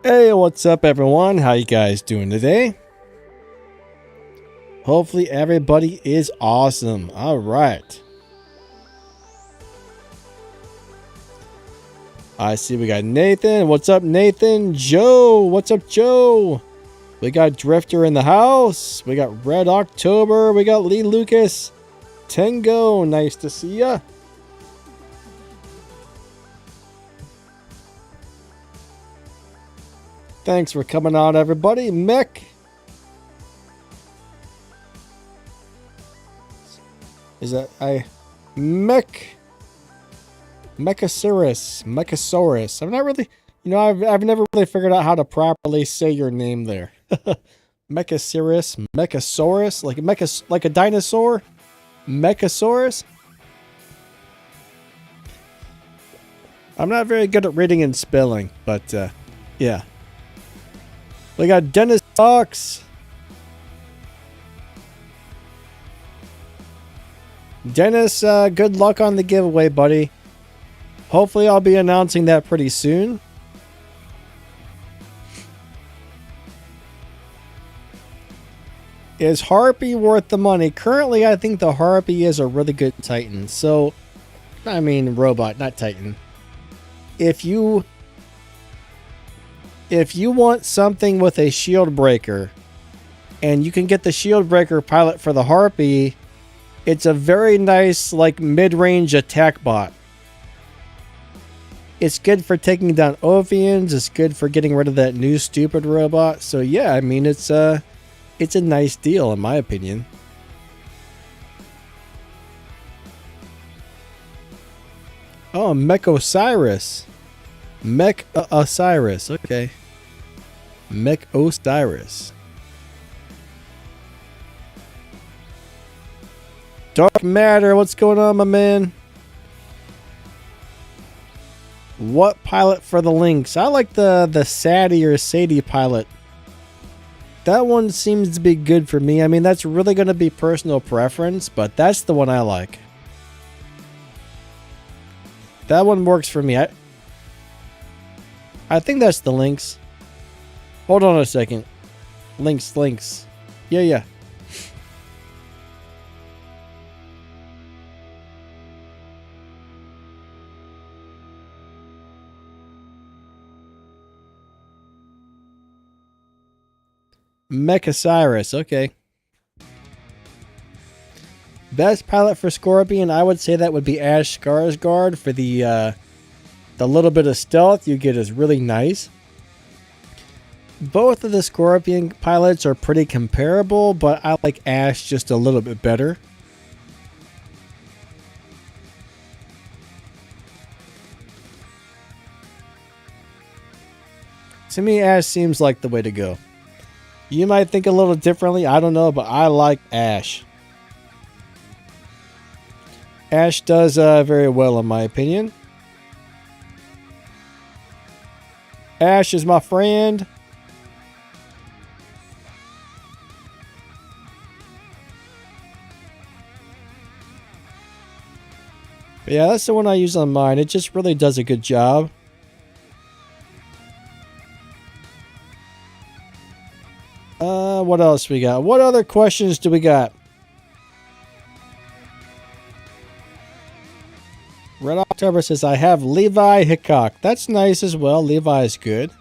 Hey, what's up everyone? How you guys doing today? Hopefully everybody is awesome. All right. I see we got Nathan. What's up, Nathan? Joe. What's up, Joe? We got Drifter in the house. We got Red October. We got Lee Lucas. Tango. Nice to see ya. Thanks for coming on, everybody. Mick. Is that Mick? Mechasaurus. I'm not really, I've never really figured out how to properly say your name there. Mechasaurus, like a dinosaur. Mechasaurus. I'm not very good at reading and spelling, but yeah. We got Dennis Fox. Dennis, good luck on the giveaway, buddy. Hopefully I'll be announcing that pretty soon. Is Harpy worth the money? Currently, I think the Harpy is a really good Titan. So, I mean robot, not Titan. If you want something with a shield breaker, and you can get the shield breaker pilot for the Harpy, it's a very nice, like, mid-range attack bot. It's good for taking down Ophians. It's good for getting rid of that new stupid robot. So yeah, I mean, it's a nice deal in my opinion. Oh, Mech-Osiris. Mech-Osiris, okay. Mech-Osiris. Dark Matter, what's going on, my man? What pilot for the Lynx? I like the Sadie or Sadie pilot. That one seems to be good for me. I mean, that's really going to be personal preference, but that's the one I like. That one works for me. I think that's the Lynx. Hold on a second. Lynx. Yeah. Mech-Osiris, okay. Best pilot for Scorpion, I would say that would be Ash Skarsgård. For the little bit of stealth you get is really nice. Both of the Scorpion pilots are pretty comparable, but I like Ash just a little bit better. To me, Ash seems like the way to go. You might think a little differently, I don't know, but I like Ash. Ash does very well in my opinion. Ash is my friend. But yeah, that's the one I use on mine. It just really does a good job. What else we got? What other questions do we got? Red October says, I have Levi Hickok. That's nice as well. Levi is good.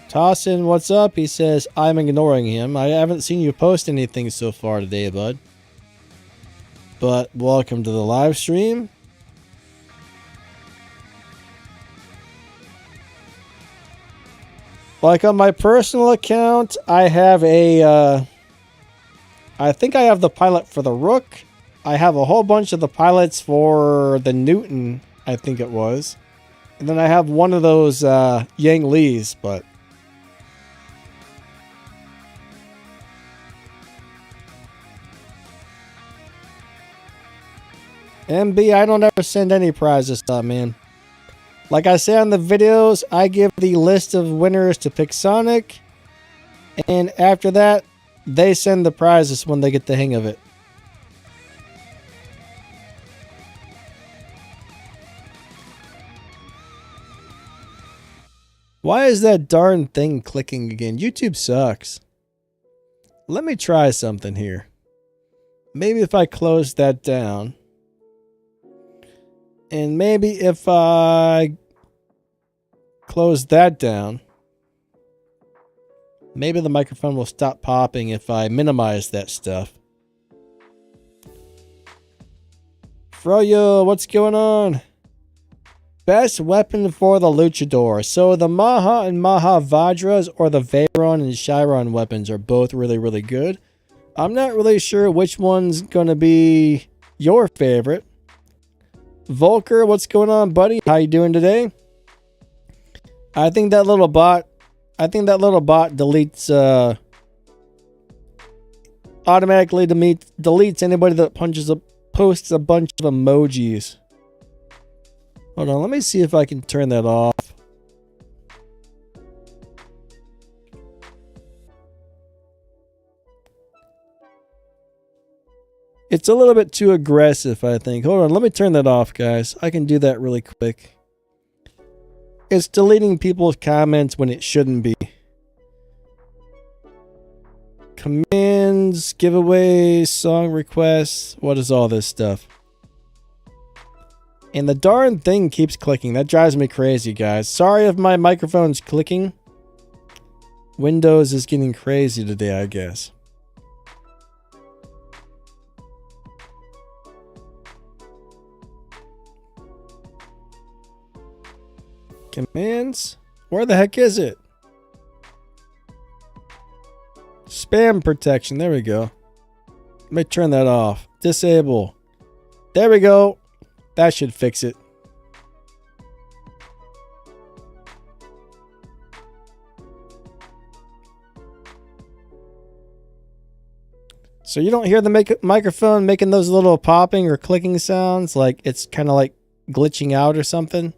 Tossin, what's up? He says, I'm ignoring him. I haven't seen you post anything so far today, bud. But welcome to the live stream. Like on my personal account, I have a, I think I have the pilot for the Rook. I have a whole bunch of the pilots for the Newton, I think it was. And then I have one of those Yang Lees, but... MB, I don't ever send any prizes stuff, man. Like I say on the videos, I give the list of winners to Pixonic. And after that, they send the prizes when they get the hang of it. Why is that darn thing clicking again? YouTube sucks. Let me try something here. Maybe if I close that down. And maybe if I close that down. Maybe the microphone will stop popping if I minimize that stuff. Froyo, what's going on? Best weapon for the Luchador. So the Maha and Mahavajras or the Veyron and Chiron weapons are both really, really good. I'm not really sure which one's going to be your favorite. Volker, what's going on, buddy? How you doing today? I think that little bot deletes automatically deletes anybody that posts a bunch of emojis. Hold on, let me see if I can turn that off. It's a little bit too aggressive, I think. Hold on, let me turn that off, guys. I can do that really quick. It's deleting people's comments when it shouldn't be. Commands, giveaways, song requests. What is all this stuff? And the darn thing keeps clicking. That drives me crazy, guys. Sorry if my microphone's clicking. Windows is getting crazy today, I guess. Commands? Where the heck is it? Spam protection. There we go. Let me turn that off. Disable. There we go. That should fix it. So you don't hear the microphone making those little popping or clicking sounds? Like it's kind of like glitching out or something?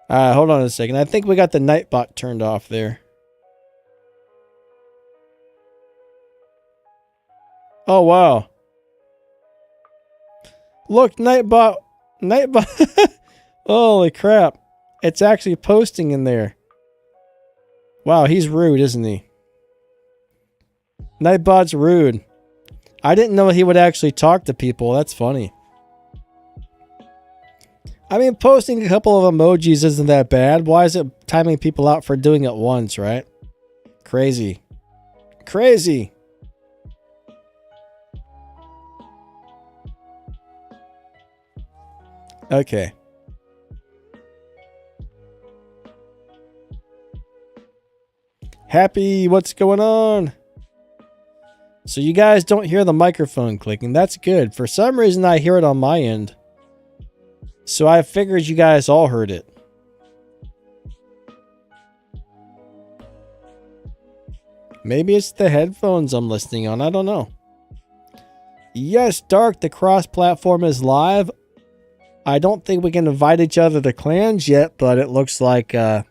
Hold on a second. I think we got the Nightbot turned off there. Oh, wow. Look, Nightbot. Holy crap. It's actually posting in there. Wow, he's rude, isn't he? Nightbot's rude. I didn't know he would actually talk to people. That's funny. I mean, posting a couple of emojis isn't that bad. Why is it timing people out for doing it once, right? Crazy. Crazy. Okay. Happy, what's going on? So you guys don't hear the microphone clicking. That's good. For some reason, I hear it on my end. So I figured you guys all heard it. Maybe it's the headphones I'm listening on. I don't know. Yes, Dark, the cross-platform is live. I don't think we can invite each other to clans yet, but it looks like you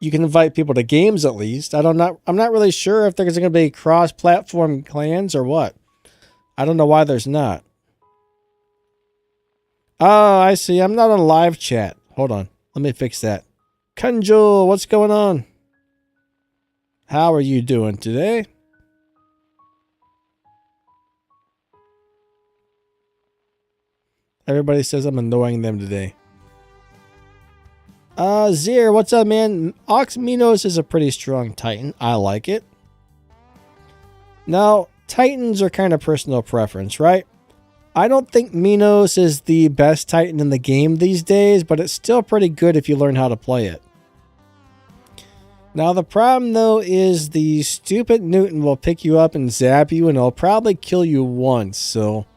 can invite people to games at least. I'm not really sure if there's going to be cross-platform clans or what. I don't know why there's not. Oh, I see. I'm not on live chat. Hold on. Let me fix that. Kunjul, what's going on? How are you doing today? Everybody says I'm annoying them today. Zir, what's up, man? Ox Minos is a pretty strong Titan. I like it. Now, Titans are kind of personal preference, right? I don't think Minos is the best Titan in the game these days, but it's still pretty good if you learn how to play it. Now, the problem, though, is the stupid Newton will pick you up and zap you, and it'll probably kill you once, so...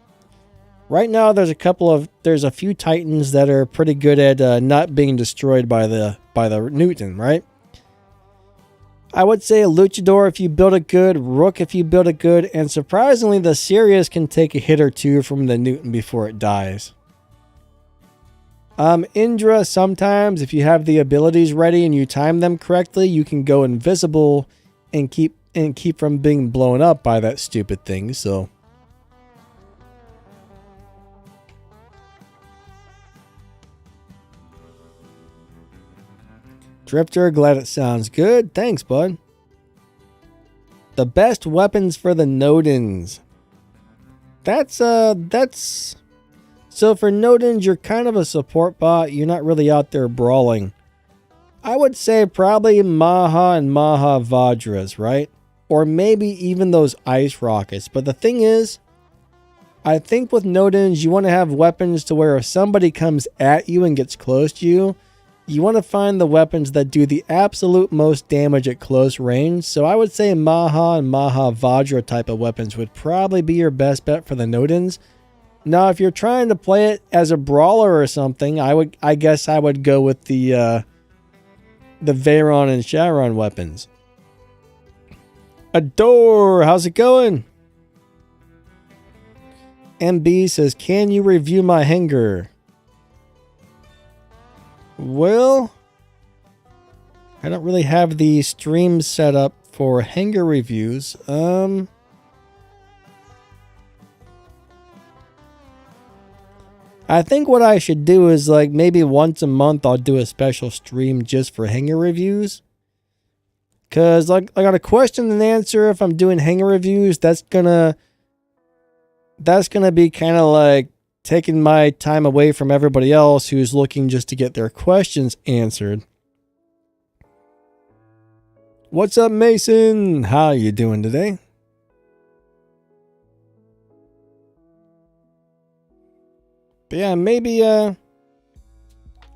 Right now, there's a few Titans that are pretty good at not being destroyed by the Newton, right? I would say Luchador if you build it good, Rook if you build it good, and surprisingly, the Sirius can take a hit or two from the Newton before it dies. Indra, sometimes if you have the abilities ready and you time them correctly, you can go invisible and keep from being blown up by that stupid thing, so... Drifter, glad it sounds good. Thanks, bud. The best weapons for the Nodens. That's... So for Nodens, you're kind of a support bot. You're not really out there brawling. I would say probably Maha and Maha Vajras, right? Or maybe even those ice rockets. But the thing is, I think with Nodens, you want to have weapons to where if somebody comes at you and gets close to you, you want to find the weapons that do the absolute most damage at close range. So I would say Maha and Maha Vajra type of weapons would probably be your best bet for the Nodens. Now, if you're trying to play it as a brawler or something, I guess I would go with the Veyron and Sharon weapons. Adore, how's it going? MB says, can you review my hanger? Well, I don't really have the stream set up for hanger reviews. I think what I should do is like maybe once a month I'll do a special stream just for hanger reviews. Cause like I got a question and answer if I'm doing hanger reviews. That's gonna be kind of like taking my time away from everybody else who's looking just to get their questions answered. What's up, Mason? How you doing today? But yeah, maybe I'm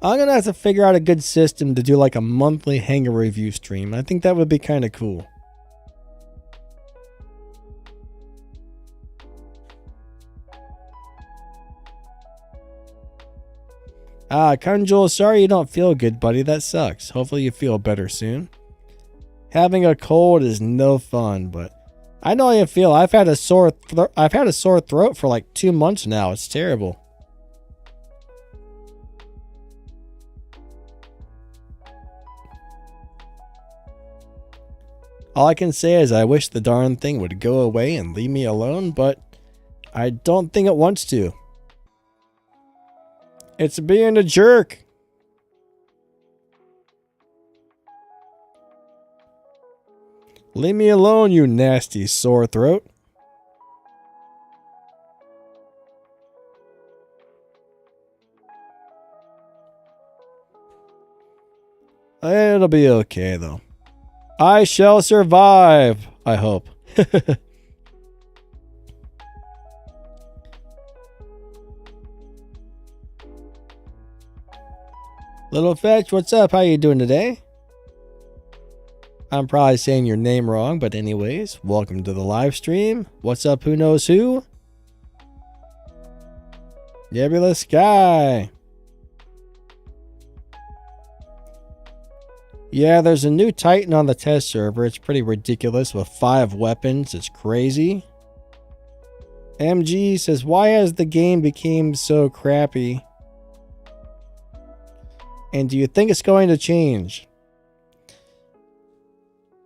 gonna have to figure out a good system to do like a monthly hanger review stream. I think that would be kind of cool. Kunjul, sorry you don't feel good, buddy. That sucks. Hopefully you feel better soon. Having a cold is no fun, but I know how you feel. I've had a sore throat for like 2 months now. It's terrible. All I can say is I wish the darn thing would go away and leave me alone, but I don't think it wants to. It's being a jerk. Leave me alone, you nasty sore throat. It'll be okay, though. I shall survive, I hope. Little Fetch, what's up? How you doing today? I'm probably saying your name wrong, but anyways, welcome to the live stream. What's up, who knows who? Nebula Sky. Yeah, there's a new Titan on the test server. It's pretty ridiculous with 5 weapons. It's crazy. MG says, why has the game become so crappy? And do you think it's going to change?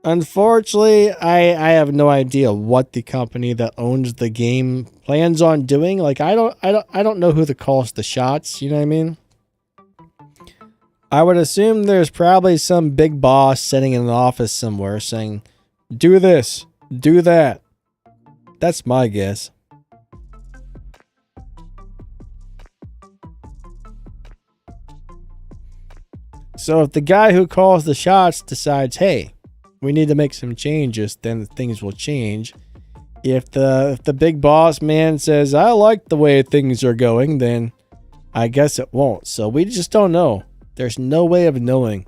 Unfortunately, I have no idea what the company that owns the game plans on doing. Like I don't know who calls the shots, you know what I mean? I would assume there's probably some big boss sitting in an office somewhere saying, do this, do that. That's my guess. So if the guy who calls the shots decides, hey, we need to make some changes, then things will change. If the big boss man says, I like the way things are going, then I guess it won't. So we just don't know. There's no way of knowing.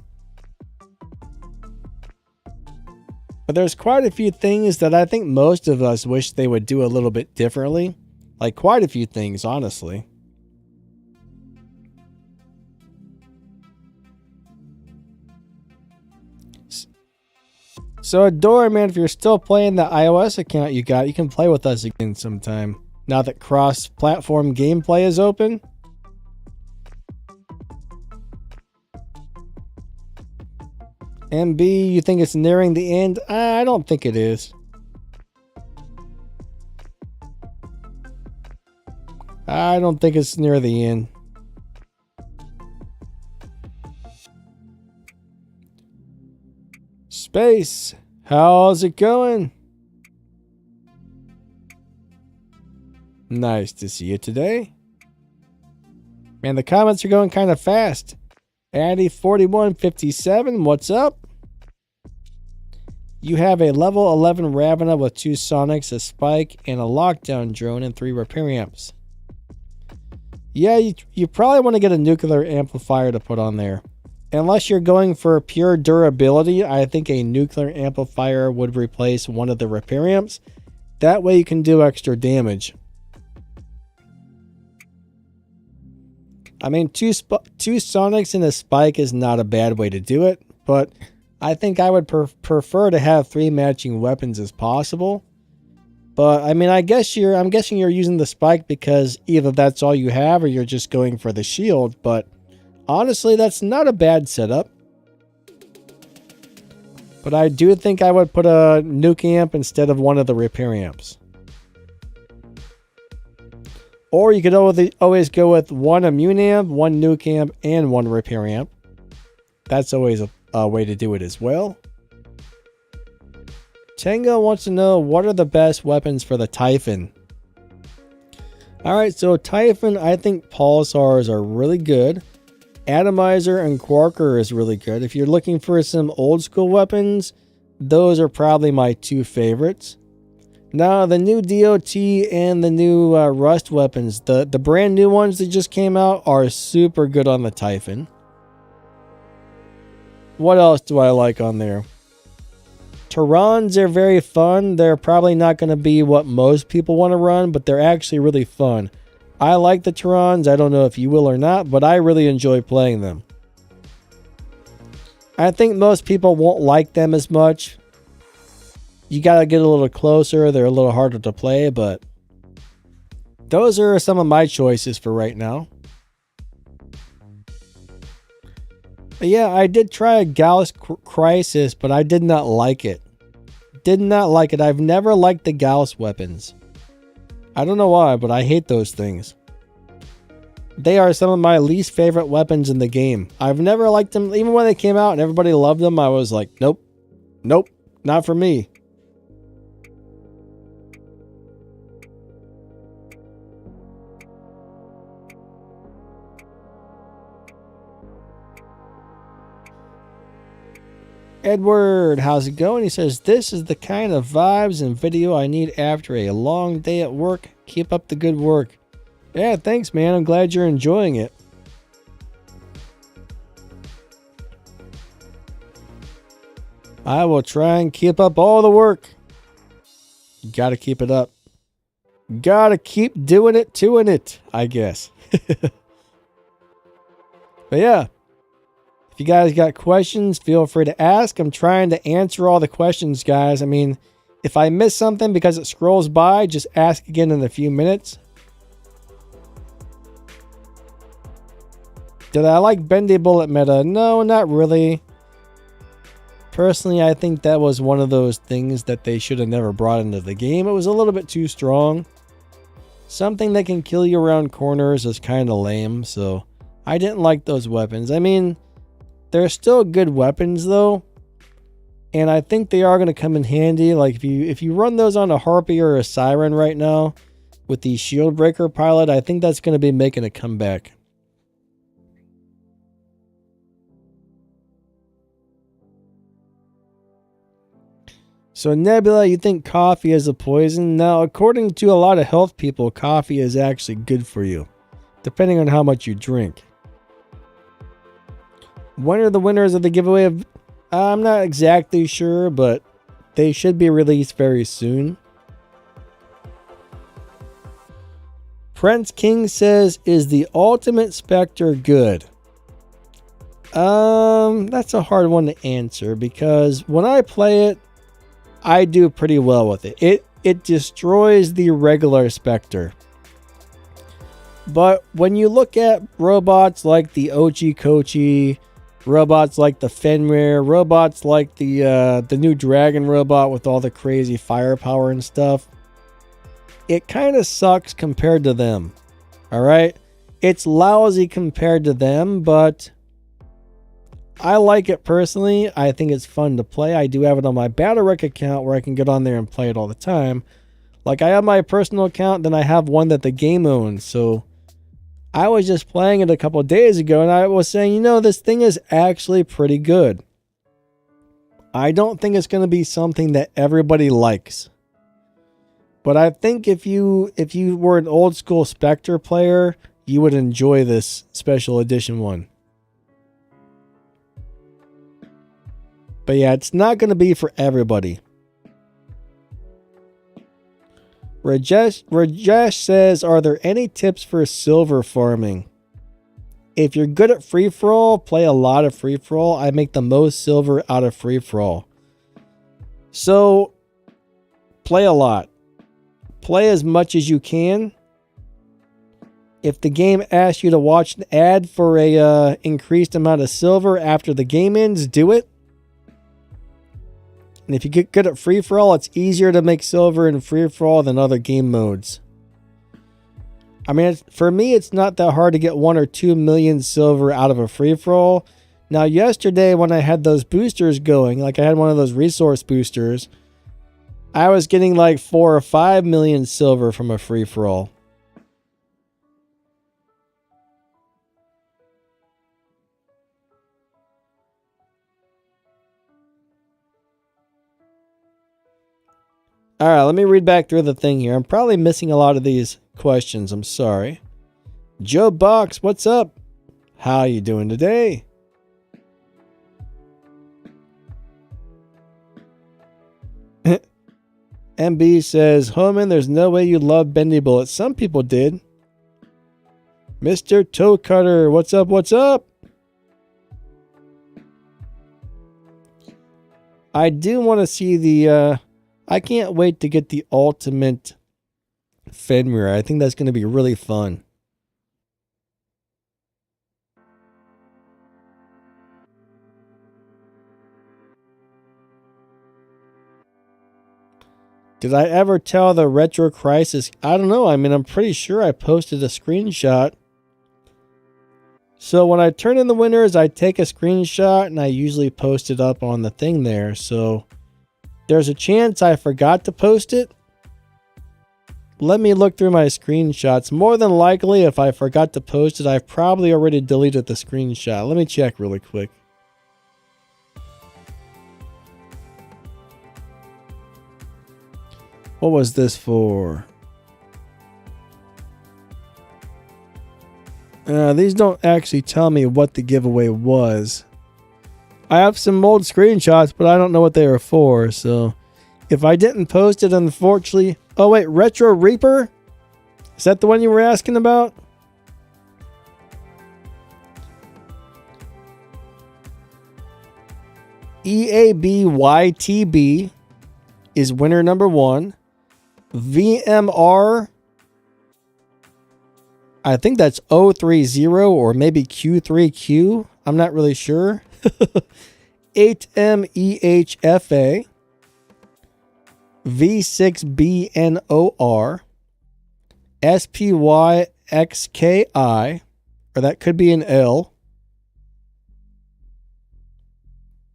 But there's quite a few things that I think most of us wish they would do a little bit differently. Like quite a few things, honestly. So Adore, man, if you're still playing the iOS account you got, you can play with us again sometime. Now that cross-platform gameplay is open. MB, you think it's nearing the end? I don't think it is. I don't think it's near the end. Space, how's it going? Nice to see you today. Man, the comments are going kind of fast. Addy4157, what's up? You have a level 11 Ravena with 2 Sonics, a Spike, and a Lockdown Drone and 3 Repair Amps. Yeah, you probably want to get a nuclear amplifier to put on there. Unless you're going for pure durability, I think a nuclear amplifier would replace one of the repair amps. That way you can do extra damage. I mean, two Sonics and a Spike is not a bad way to do it, but I think I would prefer to have 3 matching weapons as possible. But I mean, I'm guessing you're using the Spike because either that's all you have or you're just going for the shield, but honestly, that's not a bad setup. But I do think I would put a nuke amp instead of one of the repair amps. Or you could always go with 1 immune amp, 1 nuke amp, and 1 repair amp. That's always a way to do it as well. Tango wants to know, what are the best weapons for the Typhon? Alright, so Typhon, I think Pulsars are really good. Atomizer and Quarker is really good. If you're looking for some old school weapons, those are probably my 2 favorites. Now, the new DOT and the new Rust weapons, the brand new ones that just came out, are super good on the Typhon. What else do I like on there? Terrans are very fun. They're probably not going to be what most people want to run, but they're actually really fun. I like the Terrans. I don't know if you will or not, but I really enjoy playing them. I think most people won't like them as much. You got to get a little closer. They're a little harder to play, but those are some of my choices for right now. But yeah, I did try a Gauss Crisis, but I did not like it. Did not like it. I've never liked the Gauss weapons. I don't know why, but I hate those things. They are some of my least favorite weapons in the game. I've never liked them. Even when they came out and everybody loved them, I was like, nope. Nope. Not for me. Edward, how's it going? He says, this is the kind of vibes and video I need after a long day at work. Keep up the good work. Yeah, thanks, man. I'm glad you're enjoying it. I will try and keep up all the work. Gotta keep it up. Gotta keep doing it, I guess. But yeah. If you guys got questions, feel free to ask. I'm trying to answer all the questions, guys. I mean, if I miss something because it scrolls by, just ask again in a few minutes. Did I like Bendy Bullet meta? No, not really. Personally, I think that was one of those things that they should have never brought into the game. It was a little bit too strong. Something that can kill you around corners is kind of lame, so I didn't like those weapons. I mean, they're still good weapons though, and I think they are going to come in handy. Like if you run those on a Harpy or a Siren right now with the Shield Breaker pilot, I think that's going to be making a comeback. So Nebula, you think coffee is a poison? Now, according to a lot of health people, coffee is actually good for you, depending on how much you drink. When are the winners of the giveaway? I'm not exactly sure, but they should be released very soon. Prince King says, is the Ultimate Spectre good? That's a hard one to answer because when I play it, I do pretty well with it. It destroys the regular Spectre. But when you look at robots like the Ochi Kochi, robots like the Fenrir, robots like the new Dragon robot with all the crazy firepower and stuff, it kind of sucks compared to them. Alright? It's lousy compared to them, but I like it personally. I think it's fun to play. I do have it on my Battlerec account where I can get on there and play it all the time. Like, I have my personal account, then I have one that the game owns. So I was just playing it a couple of days ago and I was saying, you know, this thing is actually pretty good. I don't think it's going to be something that everybody likes. But I think if you were an old school Spectre player, you would enjoy this special edition one. But yeah, it's not going to be for everybody. Rajesh says, are there any tips for silver farming? If you're good at free-for-all, play a lot of free-for-all. I make the most silver out of free-for-all. So, play a lot. Play as much as you can. If the game asks you to watch an ad for a increased amount of silver after the game ends, do it. And if you get good at free-for-all, it's easier to make silver in free-for-all than other game modes. I mean, for me, it's not that hard to get 1 or 2 million silver out of a free-for-all. Now, yesterday when I had those boosters going, like I had one of those resource boosters, I was getting like 4 or 5 million silver from a free-for-all. All right, let me read back through the thing here. I'm probably missing a lot of these questions. I'm sorry. Joe Box, what's up? How you doing today? MB says, Homan, there's no way you love bendy bullets. Some people did. Mr. Toe Cutter, what's up? What's up? I do want to see the... I can't wait to get the ultimate Fenrir. I think that's going to be really fun. Did I ever tell the Retro Crisis? I don't know. I mean, I'm pretty sure I posted a screenshot. So when I turn in the winners, I take a screenshot and I usually post it up on the thing there. So there's a chance I forgot to post it. Let me look through my screenshots. More than likely, if I forgot to post it, I've probably already deleted the screenshot. Let me check really quick. What was this for? These don't actually tell me what the giveaway was. I have some old screenshots, but I don't know what they were for. So if I didn't post it, unfortunately... Oh, wait. Retro Reaper? Is that the one you were asking about? EABYTB is winner number 1. VMR... I think that's 030 or maybe Q3Q. I'm not really sure. 8MEHFA. V6BNOR. SPYXKI. Or that could be an L.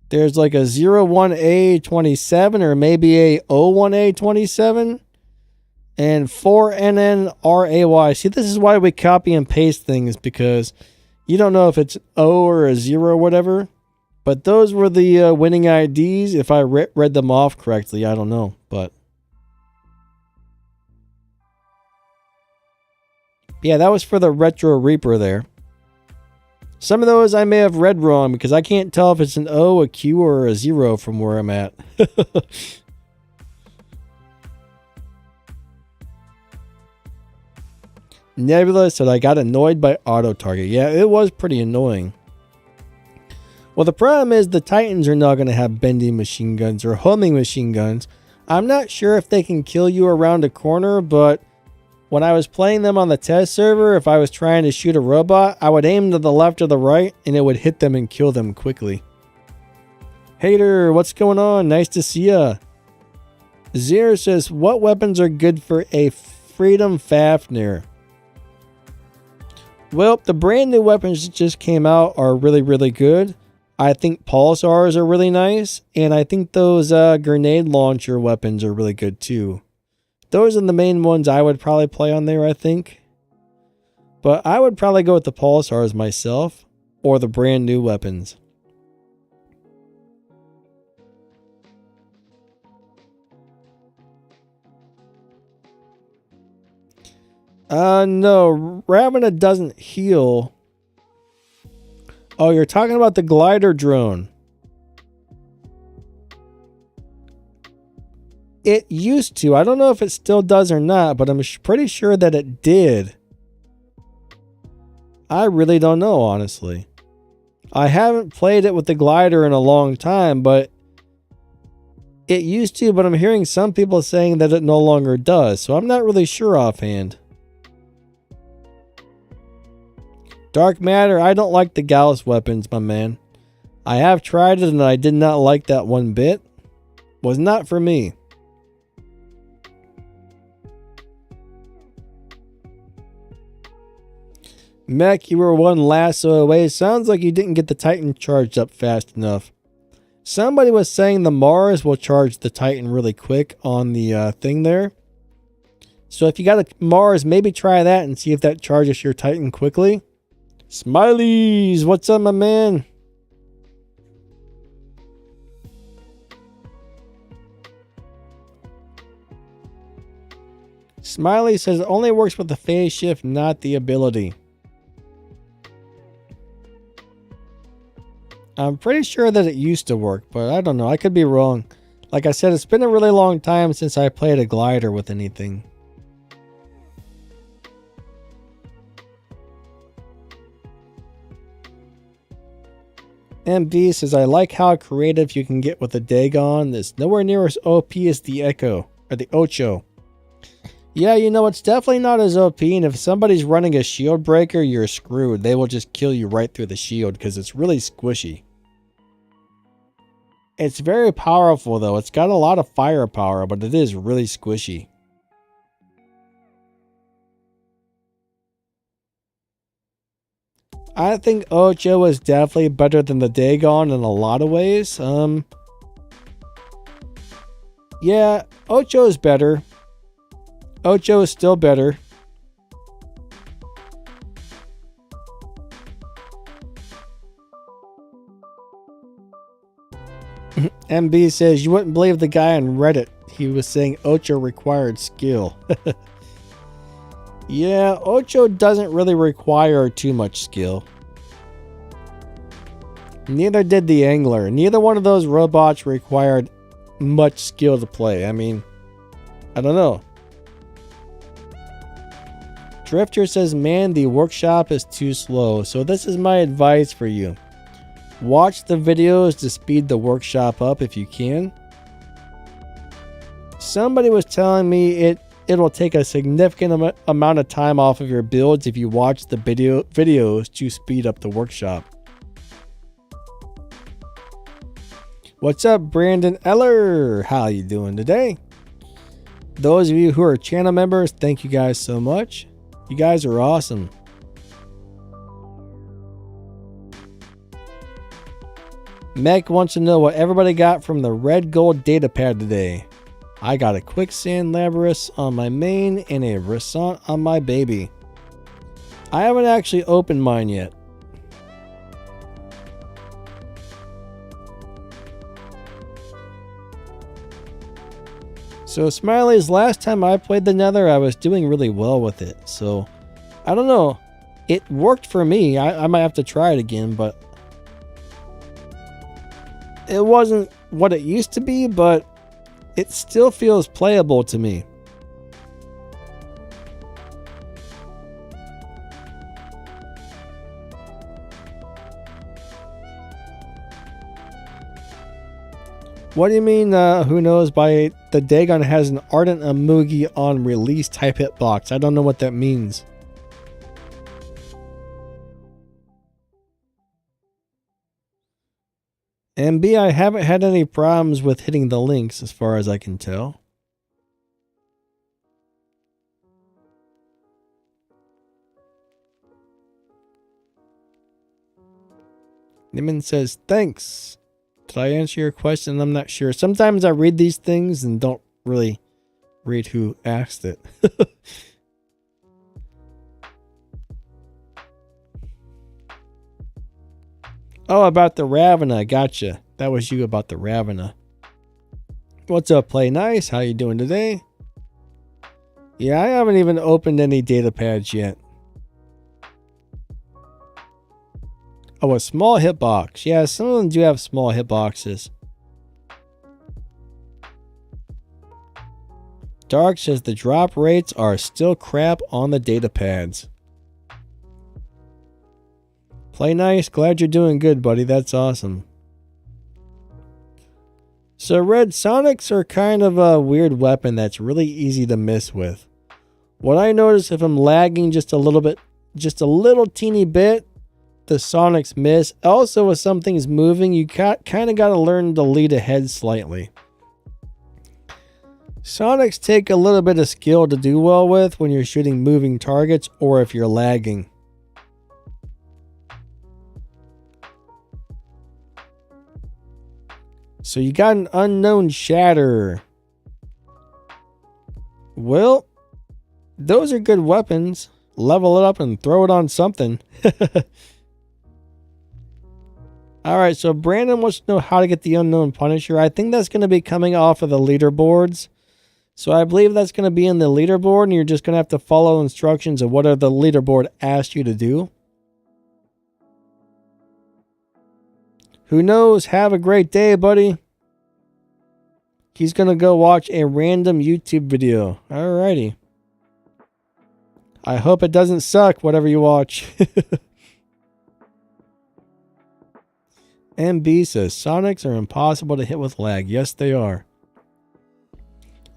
There's like a 01A27 or maybe a 01A27. And 4NNRAY. See, this is why we copy and paste things, because you don't know if it's O or a 0 or whatever. But those were the winning IDs. If I read them off correctly, I don't know. But yeah, that was for the Retro Reaper there. Some of those I may have read wrong because I can't tell if it's an O, a Q, or a 0 from where I'm at. Nebula said I got annoyed by auto target. Yeah, it was pretty annoying. Well, the problem is the Titans are not going to have bending machine guns or homing machine guns. I'm not sure if they can kill you around a corner, but when I was playing them on the test server, if I was trying to shoot a robot, I would aim to the left or the right, and it would hit them and kill them quickly. Hater, what's going on? Nice to see ya. Zero says, what weapons are good for a Freedom Fafnir? Well, the brand new weapons that just came out are really, really good. I think pulsars are really nice, and I think those grenade launcher weapons are really good too. Those are the main ones I would probably play on there, I think. But I would probably go with the pulsars myself, or the brand new weapons. No, Ravena doesn't heal. Oh, you're talking about the glider drone. It used to. I don't know if it still does or not, but I'm pretty sure that it did. I really don't know, honestly. I haven't played it with the glider in a long time, but it used to, but I'm hearing some people saying that it no longer does, so I'm not really sure offhand. Dark Matter, I don't like the Gauss weapons, my man. I have tried it and I did not like that one bit. Was not for me. Mech, you were one lasso away. Sounds like you didn't get the Titan charged up fast enough. Somebody was saying the Mars will charge the Titan really quick on the thing there. So if you got a Mars, maybe try that and see if that charges your Titan quickly. Smileys, what's up, my man? Smiley says it only works with the phase shift, not the ability. I'm pretty sure that it used to work, but I don't know. I could be wrong. Like I said, it's been a really long time since I played a glider with anything. MV says, I like how creative you can get with the Dagon. It's nowhere near as OP as the Echo, or the Ocho. Yeah, you know, it's definitely not as OP, and if somebody's running a shield breaker, you're screwed. They will just kill you right through the shield, because it's really squishy. It's very powerful, though. It's got a lot of firepower, but it is really squishy. I think Ocho is definitely better than the Dagon in a lot of ways. Yeah, Ocho is better. Ocho is still better. MB says, you wouldn't believe the guy on Reddit. He was saying Ocho required skill. Yeah, Ocho doesn't really require too much skill. Neither did the Angler. Neither one of those robots required much skill to play. I mean, I don't know. Drifter says, man, the workshop is too slow. So this is my advice for you. Watch the videos to speed the workshop up if you can. Somebody was telling me it'll take a significant amount of time off of your builds if you watch the videos to speed up the workshop. What's up, Brandon Eller? How you doing today? Those of you who are channel members, thank you guys so much. You guys are awesome. Meg wants to know what everybody got from the red gold data pad today. I got a quicksand Labrys on my main and a Ressant on my baby. I haven't actually opened mine yet. So Smiley's, last time I played the Nether, I was doing really well with it. So, I don't know. It worked for me. I might have to try it again, but it wasn't what it used to be, but it still feels playable to me. What do you mean, who knows, by the Dagon has an Ardent Amugi on release type hitbox? I don't know what that means. And B, I haven't had any problems with hitting the links as far as I can tell. Niman says, thanks. Did I answer your question? I'm not sure. Sometimes I read these things and don't really read who asked it. Oh, about the Ravena. Gotcha. That was you about the Ravena. What's up, Play Nice? How you doing today? Yeah, I haven't even opened any data pads yet. Oh, a small hitbox. Yeah, some of them do have small hitboxes. Dark says the drop rates are still crap on the data pads. Play Nice. Glad you're doing good, buddy. That's awesome. So Red, Sonics are kind of a weird weapon that's really easy to miss with. What I notice, if I'm lagging just a little bit, just a little teeny bit, the Sonics miss. Also, if something's moving, you kind of got to learn to lead ahead slightly. Sonics take a little bit of skill to do well with when you're shooting moving targets or if you're lagging. So you got an unknown shatter. Well, those are good weapons. Level it up and throw it on something. Alright, so Brandon wants to know how to get the Unknown Punisher. I think that's going to be coming off of the leaderboards. So I believe that's going to be in the leaderboard, and you're just going to have to follow instructions of whatever the leaderboard asks you to do. Who knows? Have a great day, buddy. He's going to go watch a random YouTube video. Alrighty. I hope it doesn't suck, whatever you watch. MB says, Sonics are impossible to hit with lag. Yes, they are.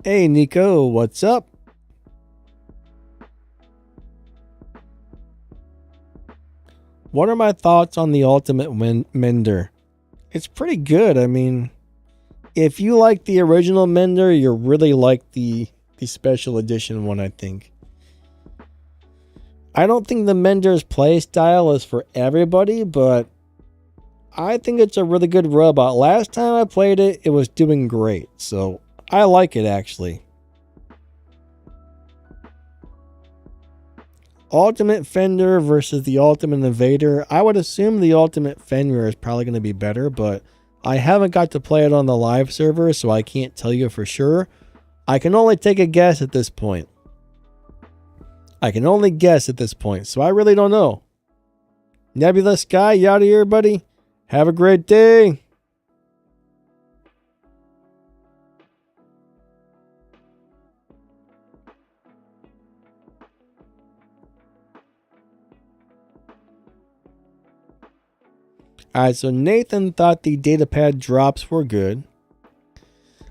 Hey, Nico, what's up? What are my thoughts on the Ultimate Mender? It's pretty good. I mean, if you like the original Mender, you'll really like the special edition one, I think. I don't think the Mender's play style is for everybody, but I think it's a really good robot. Last time I played it, it was doing great, so I like it actually. Ultimate Fender versus the Ultimate Invader. I would assume the Ultimate Fender is probably going to be better, but I haven't got to play it on the live server, so I can't tell you for sure. I can only take a guess at this point. So I really don't know. Nebula Sky, you out of here, buddy? Have a great day. Alright, so Nathan thought the datapad drops were good.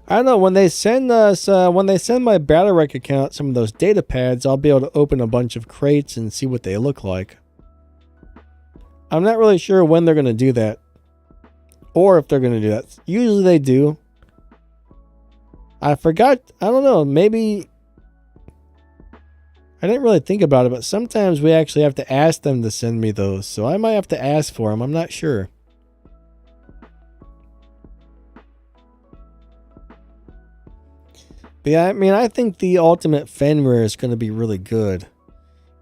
I don't know, when they send us, when they send my Battlerec account some of those datapads, I'll be able to open a bunch of crates and see what they look like. I'm not really sure when they're going to do that. Or if they're going to do that. Usually they do. I forgot, I don't know, maybe... I didn't really think about it, but sometimes we actually have to ask them to send me those. So I might have to ask for them, I'm not sure. But yeah, I mean, I think the Ultimate Fenrir is going to be really good.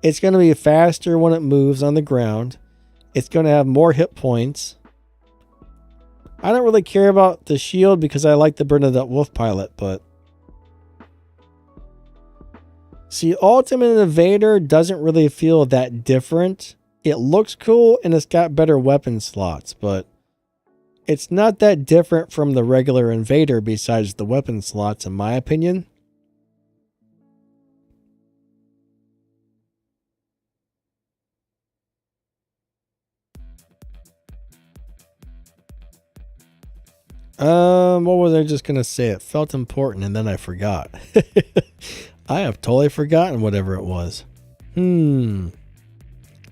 It's going to be faster when it moves on the ground. It's going to have more hit points. I don't really care about the shield because I like the Bernadette Wolf pilot, but See, Ultimate Invader doesn't really feel that different. It looks cool and it's got better weapon slots, but it's not that different from the regular Invader besides the weapon slots, in my opinion. What was I just gonna say? It felt important and then I forgot. I have totally forgotten whatever it was.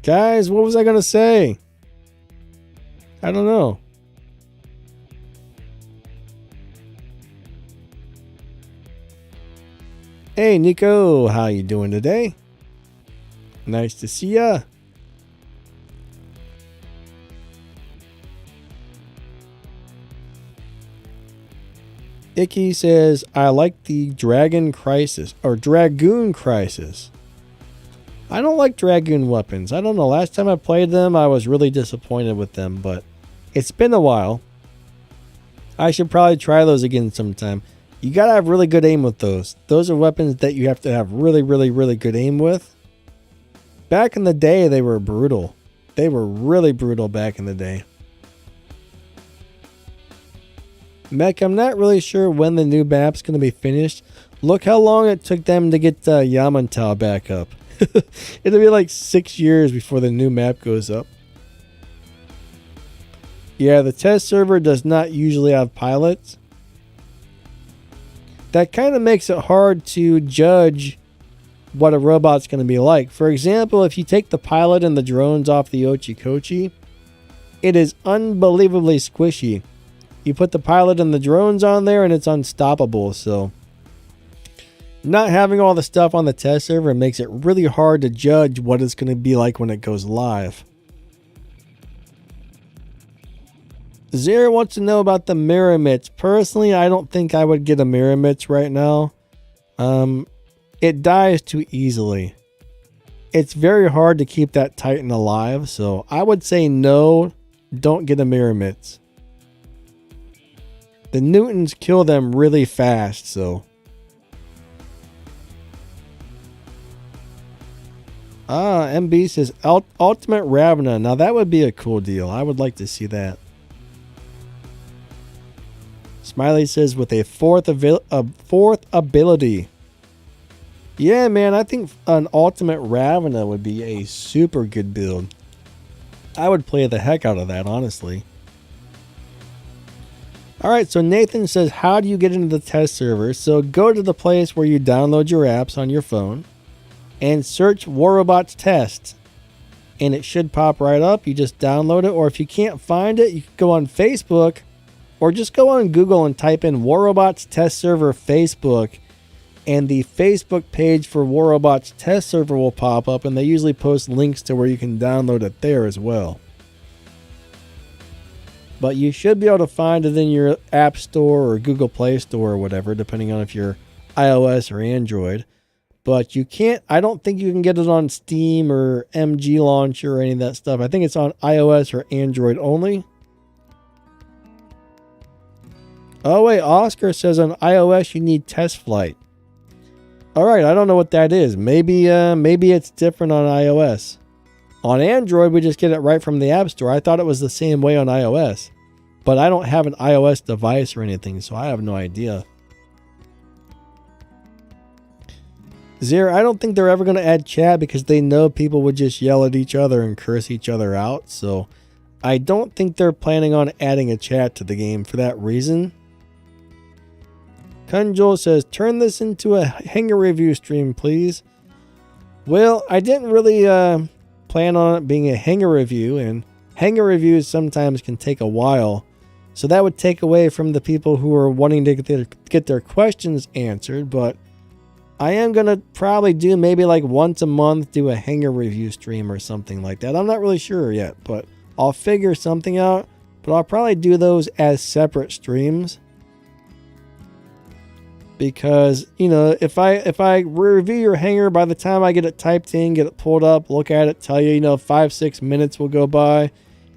Guys, what was I gonna say? I don't know. Hey Nico, how you doing today? Nice to see ya. Icky says, I like the Dragoon Crisis. I don't like Dragoon weapons. I don't know. Last time I played them, I was really disappointed with them, but it's been a while. I should probably try those again sometime. You gotta have really good aim with those. Those are weapons that you have to have really, really, really good aim with. Back in the day, they were brutal. They were really brutal back in the day. Mech, I'm not really sure when the new map's going to be finished. Look how long it took them to get Yamantau back up. It'll be like 6 years before the new map goes up. Yeah, the test server does not usually have pilots. That kind of makes it hard to judge what a robot's going to be like. For example, if you take the pilot and the drones off the Ochikochi, it is unbelievably squishy. You put the pilot and the drones on there and it's unstoppable. So not having all the stuff on the test server makes it really hard to judge what it's going to be like when it goes live. Zero wants to know about the Mirror-Mitts. Personally, I don't think I would get a Mirror-Mitts right now. It dies too easily. It's very hard to keep that Titan alive. So I would say no, don't get a Mirror-Mitts. The Newtons kill them really fast, so. MB says Ultimate Ravena. Now that would be a cool deal. I would like to see that. Smiley says with a fourth ability. Yeah, man, I think an Ultimate Ravena would be a super good build. I would play the heck out of that, honestly. Alright, so Nathan says, how do you get into the test server? So go to the place where you download your apps on your phone and search War Robots Test. And it should pop right up. You just download it. Or if you can't find it, you can go on Facebook or just go on Google and type in War Robots Test Server Facebook. And the Facebook page for War Robots Test Server will pop up. And they usually post links to where you can download it there as well. But you should be able to find it in your App Store or Google Play Store or whatever, depending on if you're iOS or Android. But you can't, I don't think you can get it on Steam or MG Launcher or any of that stuff. I think it's on iOS or Android only. Oh wait, Oscar says on iOS you need test flight. Alright, I don't know what that is. Maybe it's different on iOS. On Android, we just get it right from the App Store. I thought it was the same way on iOS. But I don't have an iOS device or anything, so I have no idea. Zero, I don't think they're ever going to add chat because they know people would just yell at each other and curse each other out. So I don't think they're planning on adding a chat to the game for that reason. Kunjol says, turn this into a hangar review stream, please. Well, I didn't really plan on it being a hangar review, and hangar reviews sometimes can take a while. So that would take away from the people who are wanting to get their questions answered. But I am going to probably do maybe like once a month, do a hangar review stream or something like that. I'm not really sure yet, but I'll figure something out. But I'll probably do those as separate streams. Because, you know, if I review your hangar, by the time I get it typed in, get it pulled up, look at it, tell you, 5-6 minutes will go by.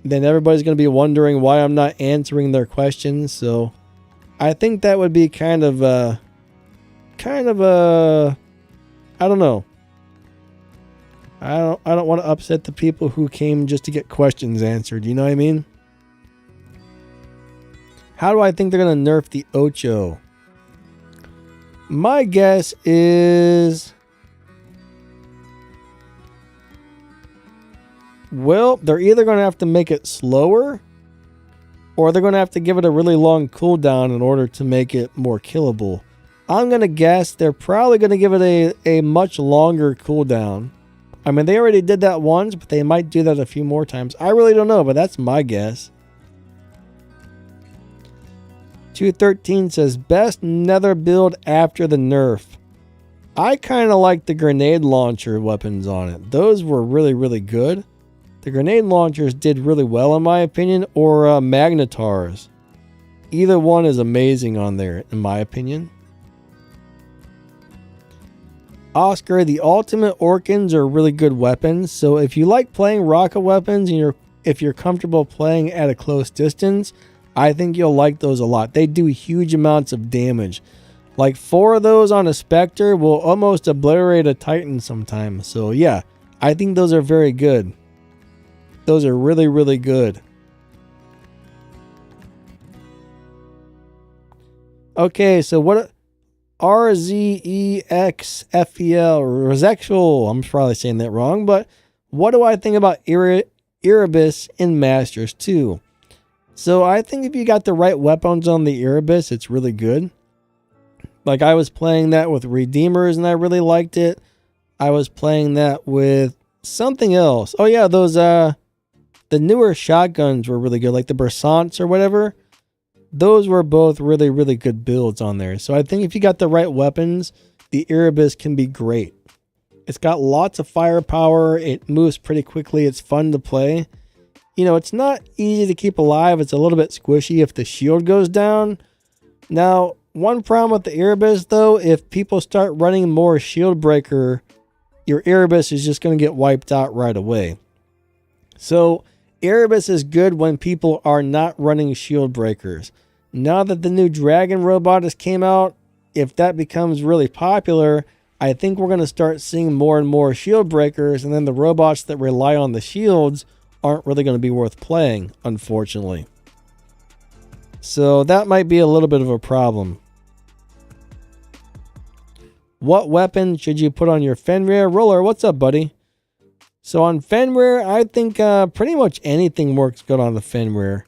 Then everybody's going to be wondering why I'm not answering their questions. So I think that would be kind of I I don't know. I don't want to upset the people who came just to get questions answered. You know what I mean? How do I think they're going to nerf the Ocho? My guess is... well, they're either going to have to make it slower, or they're going to have to give it a really long cooldown in order to make it more killable. I'm going to guess they're probably going to give it a much longer cooldown. I mean, they already did that once, but they might do that a few more times. I really don't know, but that's my guess. 213 says, best nether build after the nerf. I kind of like the grenade launcher weapons on it. Those were really, really good. The grenade launchers did really well in my opinion, or magnetars. Either one is amazing on there in my opinion. Oscar, the ultimate Orkans are really good weapons. So if you like playing rocket weapons and if you're comfortable playing at a close distance, I think you'll like those a lot. They do huge amounts of damage. Like 4 of those on a Spectre will almost obliterate a Titan sometimes. So yeah, I think those are very good. Those are really, really good. Okay, so what... RZEXFEL, Rezexual, I'm probably saying that wrong, but what do I think about Erebus in Masters 2? So I think if you got the right weapons on the Erebus, it's really good. Like I was playing that with Redeemers and I really liked it. I was playing that with something else. Oh yeah, those the newer shotguns were really good, like the Bersants or whatever. Those were both really, really good builds on there. So I think if you got the right weapons, the Erebus can be great. It's got lots of firepower. It moves pretty quickly. It's fun to play. You know, it's not easy to keep alive. It's a little bit squishy if the shield goes down. Now, one problem with the Erebus, though, if people start running more shield breaker, your Erebus is just going to get wiped out right away. So, Erebus is good when people are not running shield breakers. Now that the new Dragon robot has came out, if that becomes really popular, I think we're going to start seeing more and more shield breakers, and then the robots that rely on the shields aren't really going to be worth playing, unfortunately. So that might be a little bit of a problem. What weapon should you put on your Fenrir? Roller, what's up, buddy? So on Fenrir, I think pretty much anything works good on the Fenrir.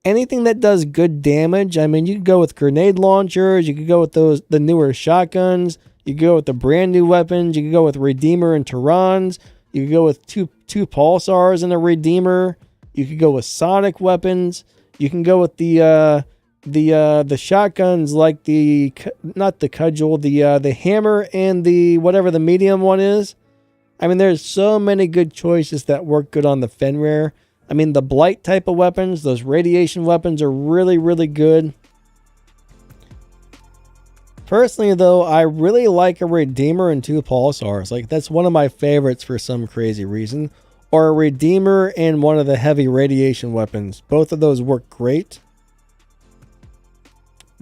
Anything that does good damage. I mean, you could go with grenade launchers. You could go with the newer shotguns. You could go with the brand new weapons. You could go with Redeemer and Tyrans. You could go with two Pulsars and a Redeemer. You could go with sonic weapons. You can go with the shotguns like not the cudgel, the hammer and the whatever the medium one is. I mean, there's so many good choices that work good on the Fenrir. I mean, the blight type of weapons, those radiation weapons are really, really good. Personally, though, I really like a Redeemer and 2 Pulsars. Like, that's one of my favorites for some crazy reason. Or a Redeemer and one of the heavy radiation weapons. Both of those work great.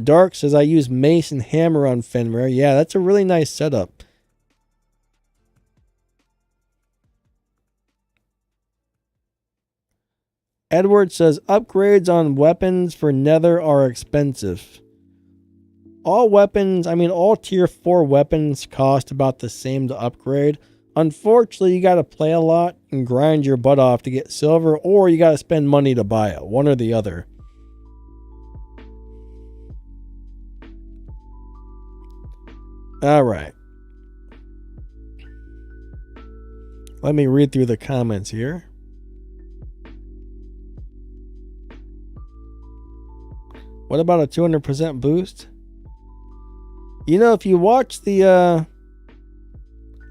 Dark says, I use mace and hammer on Fenrir. Yeah, that's a really nice setup. Edward says, upgrades on weapons for Nether are expensive. All weapons, I mean, all tier 4 weapons cost about the same to upgrade. Unfortunately, you got to play a lot and grind your butt off to get silver, or you got to spend money to buy it. One or the other. All right. Let me read through the comments here. What about a 200% boost? You know, if you watch the...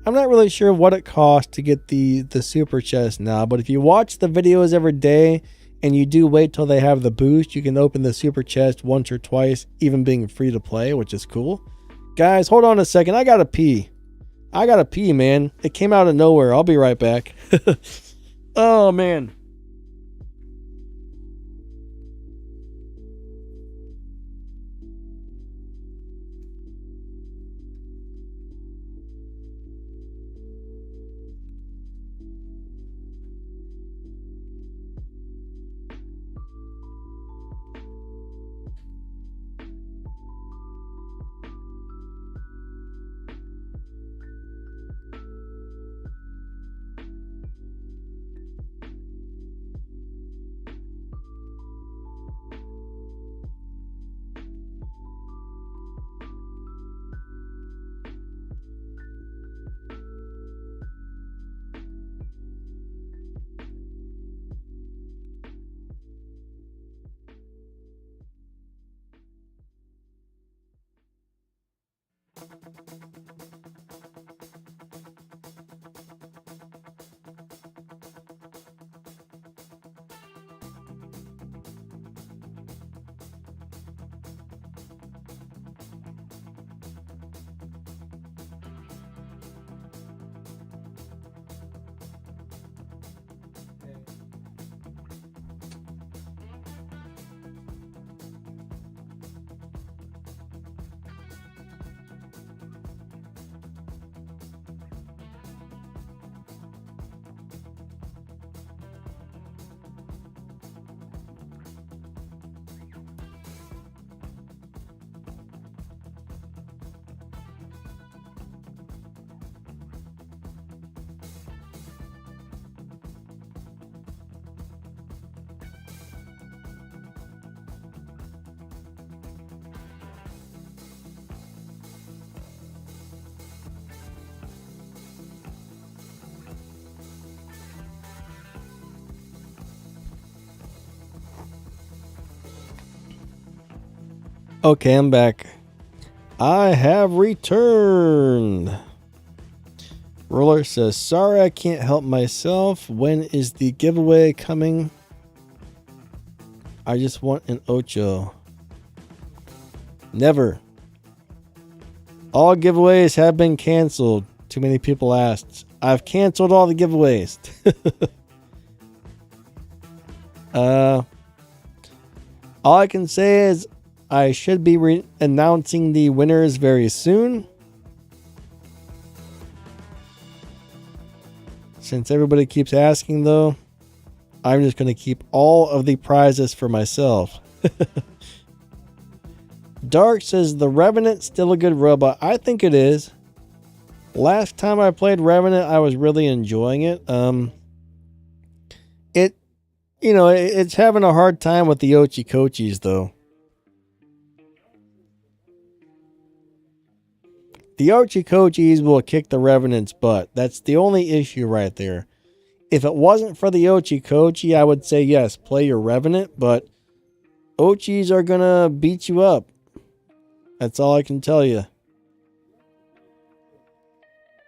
I'm not really sure what it costs to get the super chest now, but if you watch the videos every day and you do wait till they have the boost, you can open the super chest once or twice, even being free to play, which is cool. Guys, hold on a second. I gotta pee. I gotta pee, man. It came out of nowhere. I'll be right back. Oh, man. Okay, I'm back. I have returned. Roller says, sorry I can't help myself. When is the giveaway coming? I just want an Ocho. Never. All giveaways have been canceled. Too many people asked. I've canceled all the giveaways. All I can say is I should be announcing the winners very soon. Since everybody keeps asking though, I'm just going to keep all of the prizes for myself. Dark says the Revenant's still a good robot. I think it is. Last time I played Revenant, I was really enjoying it. It's having a hard time with the Ochi-Kochis though. The Ochi-Kochis will kick the Revenant's butt. That's the only issue right there. If it wasn't for the Ochi-Kochi, I would say yes, play your Revenant, but Ochis are gonna beat you up. That's all I can tell you.